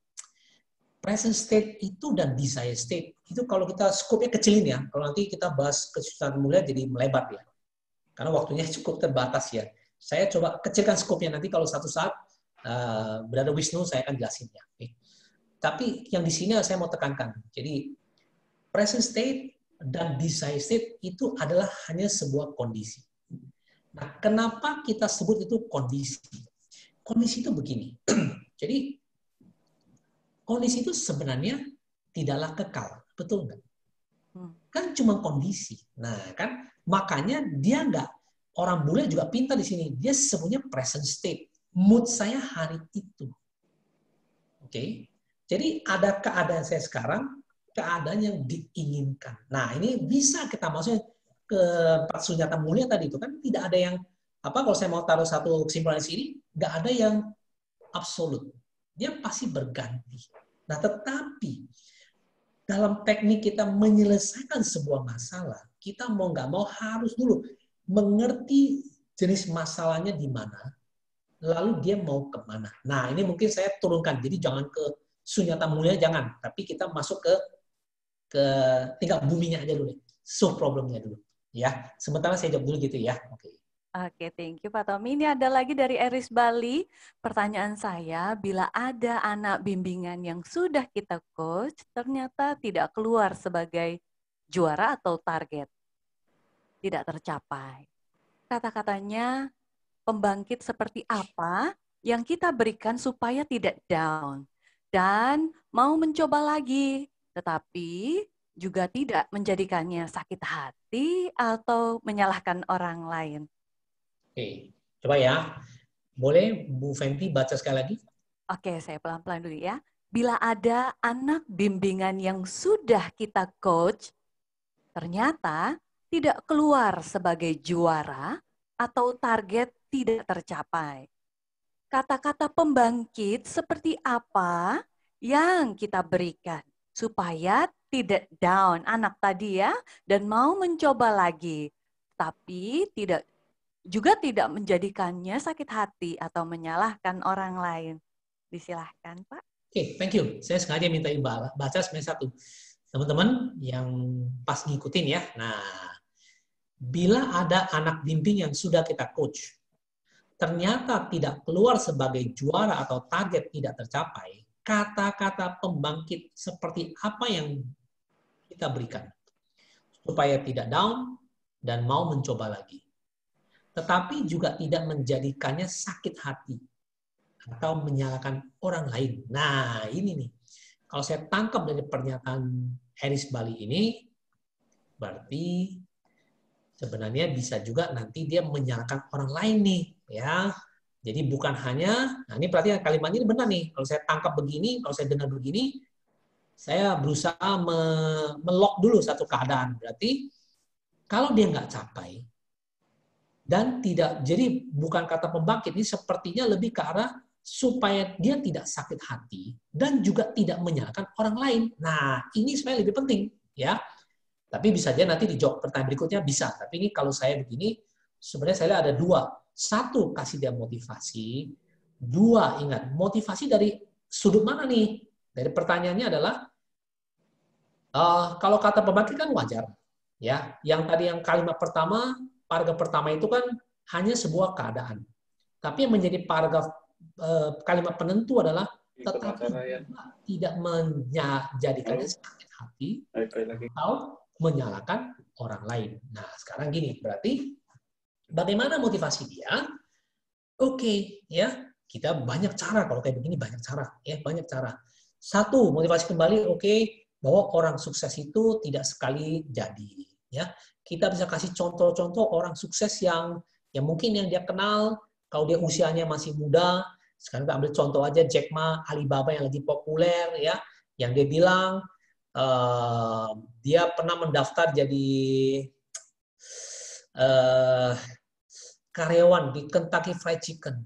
Present state itu dan desired state, itu kalau kita scope-nya kecilin ya. Kalau nanti kita bahas kesunyataan mulia jadi melebar ya. Karena waktunya cukup terbatas ya. Saya coba kecilkan scope-nya nanti kalau satu saat berada Wisnu saya akan jelasinnya. Okay. Tapi yang di sini saya mau tekankan. Jadi present state dan desired state itu adalah hanya sebuah kondisi. Nah, kenapa kita sebut itu kondisi? Kondisi itu begini. Jadi kondisi itu sebenarnya tidaklah kekal, betul nggak? Kan cuma kondisi. Nah, kan makanya dia nggak, orang bule juga pintar di sini. Dia sebenarnya present state. Mood saya hari itu. Oke. Jadi ada keadaan saya sekarang, keadaan yang diinginkan. Nah, ini bisa kita maksudnya ke 4 sunyata mulia tadi itu kan tidak ada yang kalau saya mau taruh satu kesimpulan di sini, nggak ada yang absolut. Dia pasti berganti. Nah, tetapi dalam teknik kita menyelesaikan sebuah masalah, kita mau nggak mau harus dulu mengerti jenis masalahnya di mana, lalu dia mau kemana. Nah, ini mungkin saya turunkan. Jadi jangan ke sunyata mulia, jangan. Tapi kita masuk ke tingkat buminya aja dulu. Solve problemnya dulu. Ya, sementara saya jawab dulu gitu ya. Oke, thank you Pak Tommy. Ini ada lagi dari Eris Bali. Pertanyaan saya, bila ada anak bimbingan yang sudah kita coach, ternyata tidak keluar sebagai juara atau target, tidak tercapai. Kata-katanya, pembangkit seperti apa yang kita berikan supaya tidak down dan mau mencoba lagi, tetapi juga tidak menjadikannya sakit hati atau menyalahkan orang lain. Oke, coba ya. Boleh Bu Fenty baca sekali lagi? Oke, saya pelan-pelan dulu ya. Bila ada anak bimbingan yang sudah kita coach, ternyata tidak keluar sebagai juara atau target tidak tercapai. Kata-kata pembangkit seperti apa yang kita berikan supaya tidak down anak tadi ya dan mau mencoba lagi, tapi tidak menjadikannya sakit hati atau menyalahkan orang lain. Disilahkan, Pak. Oke, thank you. Saya sengaja minta baca sebenarnya satu. Teman-teman yang pas ngikutin ya. Nah, bila ada anak bimbing yang sudah kita coach, ternyata tidak keluar sebagai juara atau target tidak tercapai, kata-kata pembangkit seperti apa yang kita berikan supaya tidak down dan mau mencoba lagi. Tetapi juga tidak menjadikannya sakit hati atau menyalahkan orang lain. Nah, ini nih. Kalau saya tangkap dari pernyataan Harris Bali ini, berarti sebenarnya bisa juga nanti dia menyalahkan orang lain nih, ya. Jadi bukan hanya, nah ini berarti kalimatnya ini benar nih. Kalau saya tangkap begini, kalau saya dengar begini, saya berusaha melok dulu satu keadaan. Berarti kalau dia nggak capai dan tidak, jadi bukan kata pembangkit ini sepertinya lebih ke arah supaya dia tidak sakit hati dan juga tidak menyalahkan orang lain. Nah, ini sebenarnya lebih penting, ya. Tapi bisa aja nanti dijawab pertanyaan berikutnya bisa. Tapi ini kalau saya begini, sebenarnya saya ada dua. Satu, kasih dia motivasi. Dua, ingat, motivasi dari sudut mana nih? Dari pertanyaannya adalah, kalau kata pembangkit kan wajar. Ya, yang tadi yang kalimat pertama, paragraf pertama itu kan hanya sebuah keadaan. Tapi yang menjadi paragraf kalimat penentu adalah tetapi tidak menjadikannya sakit hati atau menyalahkan orang lain. Nah, sekarang gini, berarti bagaimana motivasi dia? Oke, ya, kita banyak cara kalau kayak begini, banyak cara, ya, banyak cara. Satu, motivasi kembali, oke, bahwa orang sukses itu tidak sekali jadi, ya. Kita bisa kasih contoh-contoh orang sukses yang mungkin yang dia kenal. Kalau dia usianya masih muda, sekarang kita ambil contoh aja Jack Ma, Alibaba yang lagi populer, ya, yang dia bilang dia pernah mendaftar jadi karyawan di Kentucky Fried Chicken.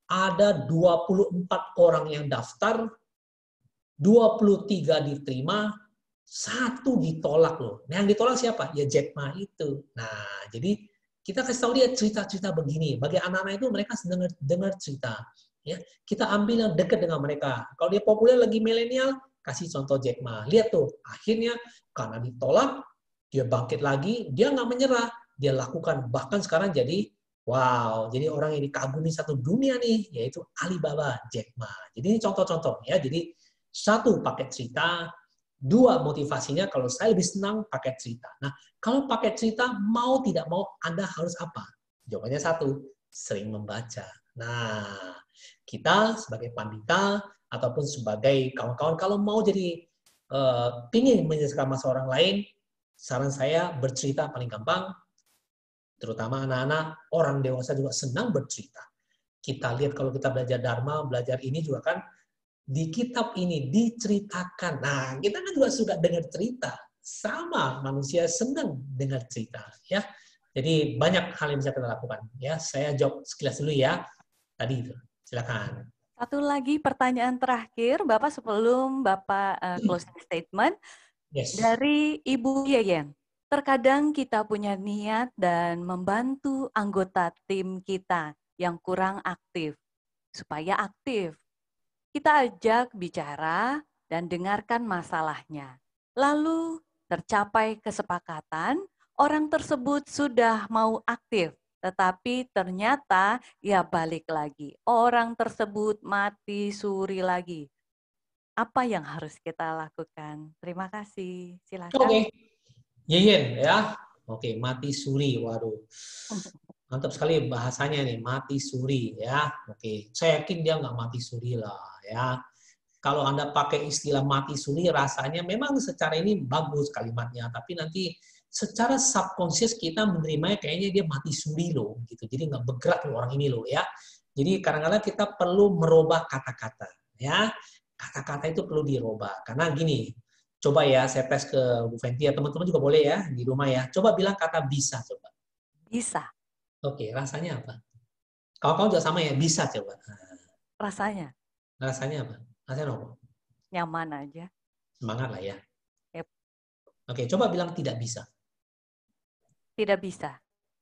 Ada 24 orang yang daftar, 23 diterima, 1 ditolak loh. Nah, yang ditolak siapa? Ya Jack Ma itu. Nah, jadi kita kasih tahu dia cerita-cerita begini. Bagi anak-anak itu mereka dengar cerita. Ya, kita ambil yang dekat dengan mereka. Kalau dia populer lagi milenial, kasih contoh Jack Ma. Lihat tuh, akhirnya karena ditolak, dia bangkit lagi, dia nggak menyerah, dia lakukan. Bahkan sekarang jadi, wow, jadi orang yang dikagumi satu dunia nih, yaitu Alibaba, Jack Ma. Jadi ini contoh-contoh ya. Jadi satu, pakai cerita. Dua, motivasinya kalau saya lebih senang pakai cerita. Nah, kalau pakai cerita, mau tidak mau Anda harus apa? Jawabannya satu, sering membaca. Nah, kita sebagai pandita ataupun sebagai kawan-kawan kalau mau jadi pingin menyelesaikan masalah orang lain, saran saya bercerita paling gampang, terutama anak-anak, orang dewasa juga senang bercerita. Kita lihat kalau kita belajar Dharma, belajar ini juga kan, di kitab ini diceritakan. Nah, kita kan juga suka dengar cerita. Sama, manusia senang dengar cerita. Ya, jadi banyak hal yang bisa kita lakukan. Ya, saya jawab sekilas dulu ya. Tadi itu, silakan. Satu lagi pertanyaan terakhir, Bapak, sebelum Bapak closing statement. Yes. Dari Ibu Yeyen. Terkadang kita punya niat dan membantu anggota tim kita yang kurang aktif, supaya aktif. Kita ajak bicara dan dengarkan masalahnya. Lalu tercapai kesepakatan, orang tersebut sudah mau aktif, tetapi ternyata ya balik lagi. Orang tersebut mati suri lagi. Apa yang harus kita lakukan? Terima kasih. Silakan. Oke. Yeyen ya. Oke, mati suri. Waduh. Mantap sekali bahasanya nih, mati suri ya. Oke, saya yakin dia nggak mati suri lah ya. Kalau Anda pakai istilah mati suri, rasanya memang secara ini bagus kalimatnya, tapi nanti secara subconscious kita menerimanya kayaknya dia mati suri loh, gitu. Jadi nggak bergerak loh orang ini loh ya. Jadi kadang-kadang kita perlu merubah kata-kata ya. Kata-kata itu perlu dirubah karena gini. Coba ya, saya tes ke Bu Fenty ya, teman-teman juga boleh ya di rumah ya. Coba bilang kata bisa coba. Bisa. Oke, rasanya apa? Kamu juga sama ya, bisa coba. Rasanya Rasanya apa? Rasanya apa? nyaman aja. Semangat lah ya. Yep. Oke, coba bilang tidak bisa. Tidak bisa.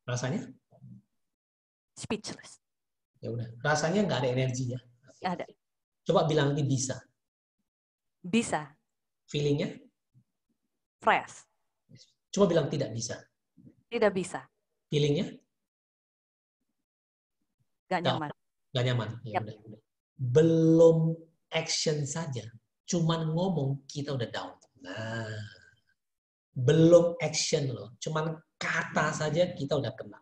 Rasanya? Speechless. Ya udah. Rasanya nggak ada energi ya. Oke. Ada. Coba bilang lagi bisa. Bisa. Feelingnya? Fresh. Coba bilang tidak bisa. Tidak bisa. Feelingnya? Gak nyaman. Nggak nyaman. Ya Yep. udah. Belum action saja. Cuman ngomong kita udah down. Nah, belum action loh. Cuman kata saja kita udah kena.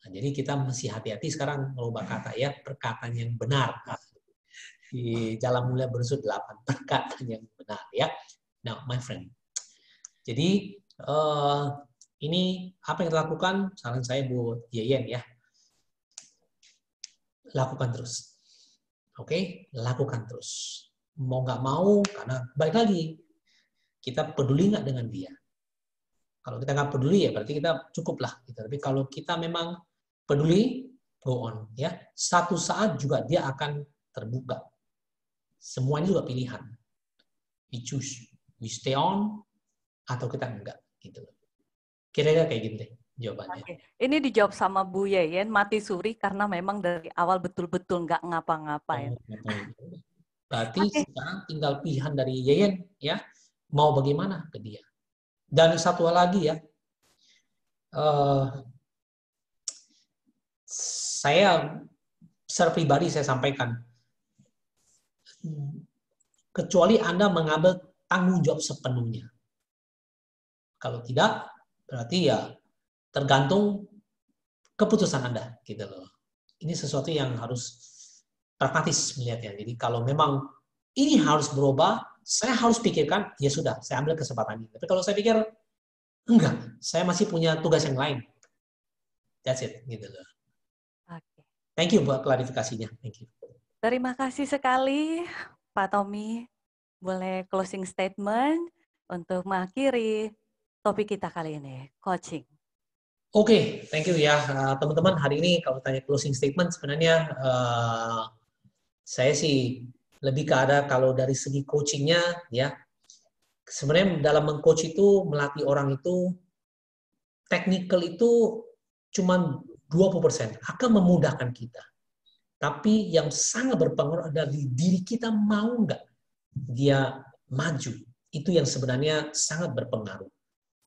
Nah, jadi kita mesti hati-hati sekarang merubah kata ya, perkataan yang benar. Di Jalan Mulia Bersut 8, perkataan yang benar ya. Now, my friend. Jadi ini apa yang kita lakukan? Saran saya buat Yeyen ya. Lakukan terus. Oke, lakukan terus. Mau nggak mau, karena balik lagi, kita peduli nggak dengan dia. Kalau kita nggak peduli ya berarti kita cukup lah. Gitu. Tapi kalau kita memang peduli, go on. Ya, satu saat juga dia akan terbuka. Semuanya juga pilihan. We choose. We stay on atau kita enggak. Gitu. Kira-kira kayak gitu deh jawabannya. Oke. Ini dijawab sama Bu Yeyen, mati suri karena memang dari awal betul-betul nggak ngapa-ngapain. Berarti sekarang tinggal pilihan dari Yeyen ya, mau bagaimana ke dia. Dan satu hal lagi ya, saya secara pribadi saya sampaikan, kecuali Anda mengambil tanggung jawab sepenuhnya. Kalau tidak, berarti ya tergantung keputusan Anda gitu loh. Ini sesuatu yang harus pragmatis melihatnya. Jadi kalau memang ini harus berubah, saya harus pikirkan, ya sudah, saya ambil kesempatan ini. Tapi kalau saya pikir enggak, saya masih punya tugas yang lain. That's it gitu loh. Oke. Thank you buat klarifikasinya. Thank you. Terima kasih sekali Pak Tommy. Boleh closing statement untuk mengakhiri topik kita kali ini, coaching. Oke, thank you ya teman-teman. Hari ini kalau tanya closing statement sebenarnya saya sih lebih ke ada kalau dari segi coachingnya ya. Sebenarnya dalam mengcoach itu melatih orang itu technical itu cuma 20% akan memudahkan kita. Tapi yang sangat berpengaruh adalah di diri kita mau nggak dia maju. Itu yang sebenarnya sangat berpengaruh.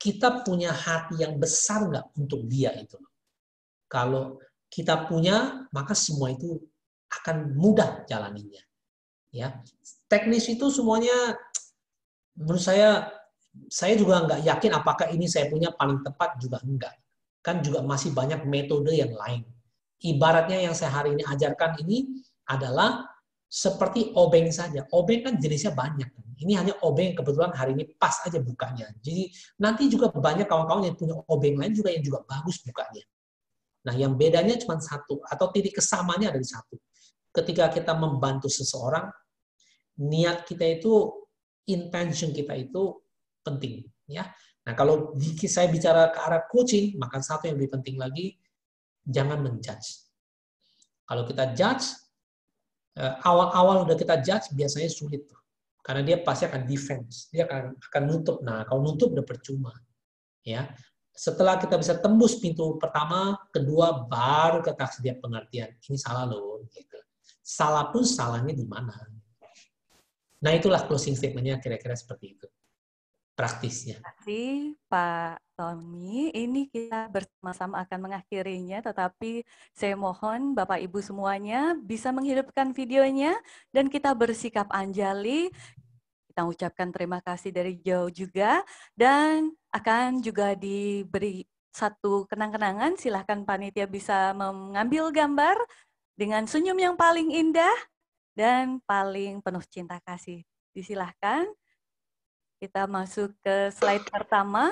Kita punya hati yang besar nggak untuk dia itu. Kalau kita punya, maka semua itu akan mudah jalaninya. Ya, teknis itu semuanya menurut saya juga nggak yakin apakah ini saya punya paling tepat juga enggak. Kan juga masih banyak metode yang lain. Ibaratnya yang saya hari ini ajarkan ini adalah seperti obeng saja. Obeng kan jenisnya banyak. Ini hanya obeng kebetulan hari ini pas aja bukanya. Jadi nanti juga banyak kawan-kawan yang punya obeng lain juga yang juga bagus bukanya. Nah yang bedanya cuma satu atau titik kesamanya ada di satu. Ketika kita membantu seseorang, niat kita itu, intention kita itu penting. Ya. Nah kalau saya bicara ke arah coaching, maka satu yang lebih penting lagi, jangan menjudge. Kalau kita judge, awal-awal udah kita judge biasanya sulit tuh. Karena dia pasti akan defense, dia akan nutup. Nah, kalau nutup udah percuma. Ya. Setelah kita bisa tembus pintu pertama, kedua baru kita kasih dia pengertian. Ini salah loh gitu. Salah pun salahnya di mana. Nah, itulah closing statement-nya kira-kira seperti itu. Praktisnya. Terima kasih Pak Tommy. Ini kita bersama-sama akan mengakhirinya, tetapi saya mohon Bapak Ibu semuanya bisa menghidupkan videonya dan kita bersikap anjali. Kita ucapkan terima kasih dari jauh juga dan akan juga diberi satu kenang-kenangan, silahkan panitia bisa mengambil gambar dengan senyum yang paling indah dan paling penuh cinta kasih. Disilahkan. Kita masuk ke slide pertama.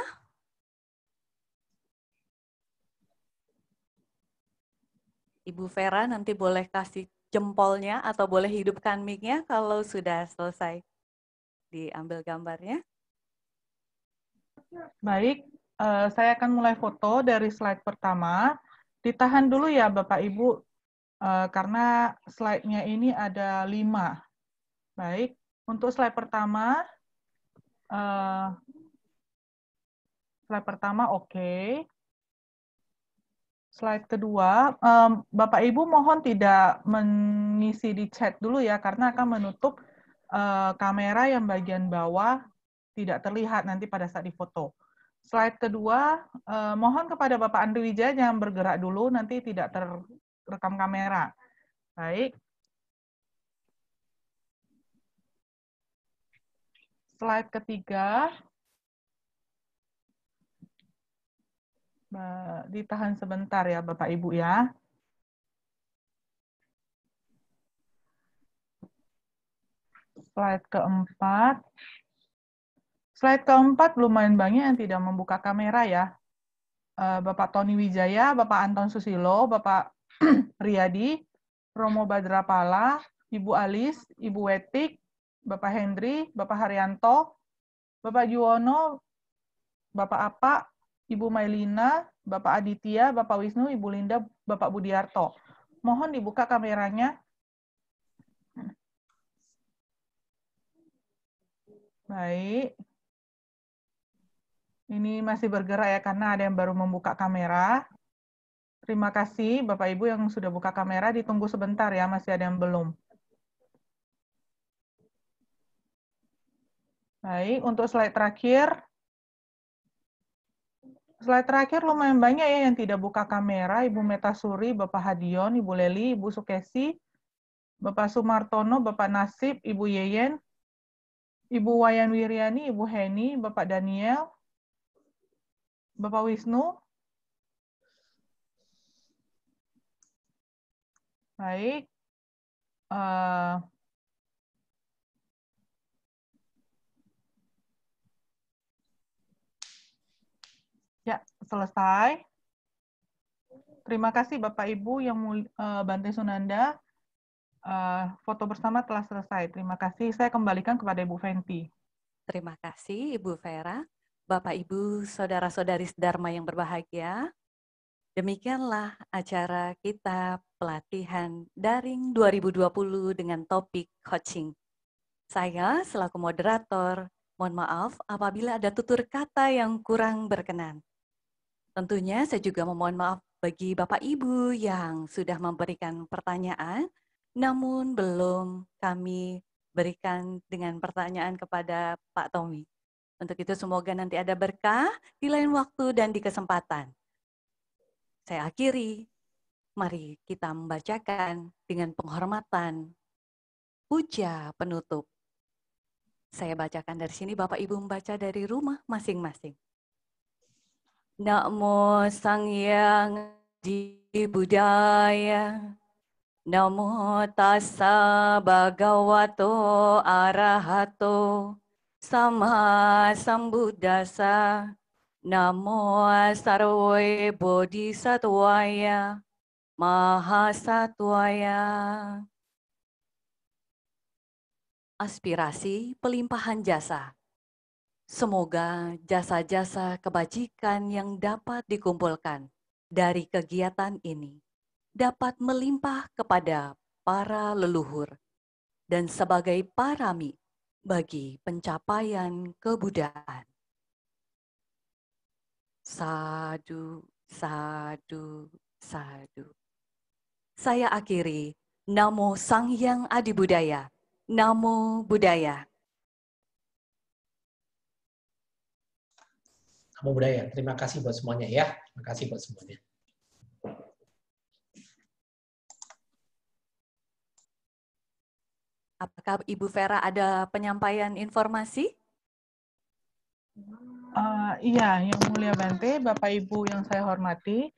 Ibu Vera nanti boleh kasih jempolnya atau boleh hidupkan mic-nya kalau sudah selesai diambil gambarnya. Baik, saya akan mulai foto dari slide pertama. Ditahan dulu ya Bapak Ibu, karena slide-nya ini ada 5. Baik, untuk slide pertama oke. Slide kedua, Bapak Ibu mohon tidak mengisi di chat dulu ya, karena akan menutup kamera yang bagian bawah tidak terlihat nanti pada saat difoto. Slide kedua, mohon kepada Bapak Andri Wijaya jangan bergerak dulu, nanti tidak terekam kamera. Baik. Slide ketiga, ditahan sebentar ya Bapak Ibu ya. Slide keempat. Slide keempat lumayan banyak yang tidak membuka kamera ya. Bapak Tony Wijaya, Bapak Anton Susilo, Bapak Riyadi, Romo Badrapala, Ibu Alis, Ibu Wetik, Bapak Hendri, Bapak Haryanto, Bapak Juwono, Bapak Apa, Ibu Mailina, Bapak Aditya, Bapak Wisnu, Ibu Linda, Bapak Budiarto. Mohon dibuka kameranya. Baik. Ini masih bergerak ya karena ada yang baru membuka kamera. Terima kasih Bapak Ibu yang sudah buka kamera, ditunggu sebentar ya, masih ada yang belum. Baik, untuk slide terakhir. Slide terakhir lumayan banyak ya yang tidak buka kamera. Ibu Metasuri, Bapak Hadion, Ibu Leli, Ibu Sukesi, Bapak Sumartono, Bapak Nasib, Ibu Yeyen, Ibu Wayan Wiryani, Ibu Heni, Bapak Daniel, Bapak Wisnu. Baik. Ya, selesai. Terima kasih Bapak Ibu yang Bante Sunanda. Foto bersama telah selesai. Terima kasih. Saya kembalikan kepada Ibu Fenty. Terima kasih Ibu Vera. Bapak Ibu, saudara-saudari Dharma yang berbahagia. Demikianlah acara kita pelatihan daring 2020 dengan topik coaching. Saya selaku moderator, mohon maaf apabila ada tutur kata yang kurang berkenan. Tentunya saya juga memohon maaf bagi Bapak Ibu yang sudah memberikan pertanyaan, namun belum kami berikan dengan pertanyaan kepada Pak Tommy. Untuk itu semoga nanti ada berkah di lain waktu dan di kesempatan. Saya akhiri, mari kita membacakan dengan penghormatan puja penutup. Saya bacakan dari sini, Bapak Ibu membaca dari rumah masing-masing. Namo Sang Hyang Adi Budaya. Namo Tassa Bhagavato Arahato Sama Sambuddhassa. Namo Sarwe Bodhisattvaya Mahasattvaya. Aspirasi pelimpahan jasa. Semoga jasa-jasa kebajikan yang dapat dikumpulkan dari kegiatan ini dapat melimpah kepada para leluhur dan sebagai parami bagi pencapaian kebudayaan. Sadu, sadu, sadu. Saya akhiri, Namo Sang Hyang Adi Budaya. Namo Buddhaya. Namo Buddhaya. Terima kasih buat semuanya ya. Terima kasih buat semuanya. Apakah Ibu Vera ada penyampaian informasi? Iya, Yang Mulia Bante, Bapak Ibu yang saya hormati,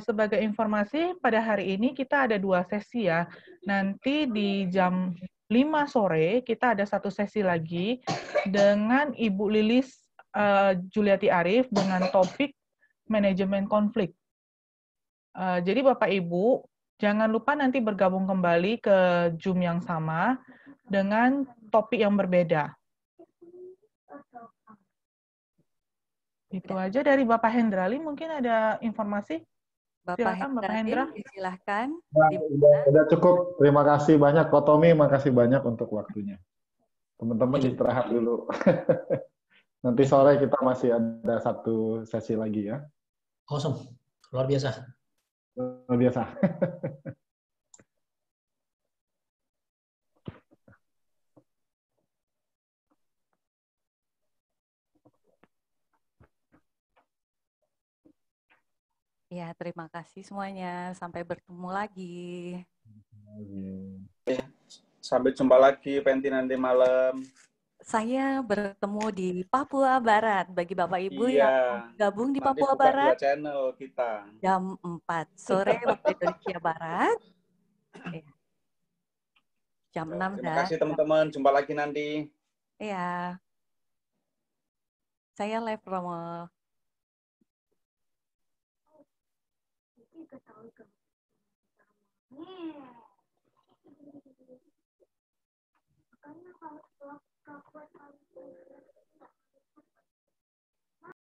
sebagai informasi pada hari ini kita ada 2 sesi ya. Nanti di jam 5 sore kita ada 1 sesi lagi dengan Ibu Lilis Juliati Arif dengan topik manajemen konflik. Jadi Bapak Ibu jangan lupa nanti bergabung kembali ke Zoom yang sama dengan topik yang berbeda. Itu aja dari Bapak Hendrali, mungkin ada informasi? Bapak Silakan Bapak Hendra. silahkan. Nah, udah cukup. Terima kasih banyak, Ko Tommy. Makasih banyak untuk waktunya. Teman-teman istirahat dulu. Nanti sore kita masih ada 1 sesi lagi ya. Awesome. Luar biasa. Luar biasa. Ya, terima kasih semuanya. Sampai bertemu lagi. Sampai jumpa lagi, Penti, nanti malam. Saya bertemu di Papua Barat. Bagi Bapak Ibu Iya. yang gabung di Nanti Papua buka Barat, 2 channel kita. jam 4 sore waktu Indonesia Barat. Jam 6 Terima kasih teman-teman. Jumpa lagi nanti. Iya. Saya live promo. Karena kalau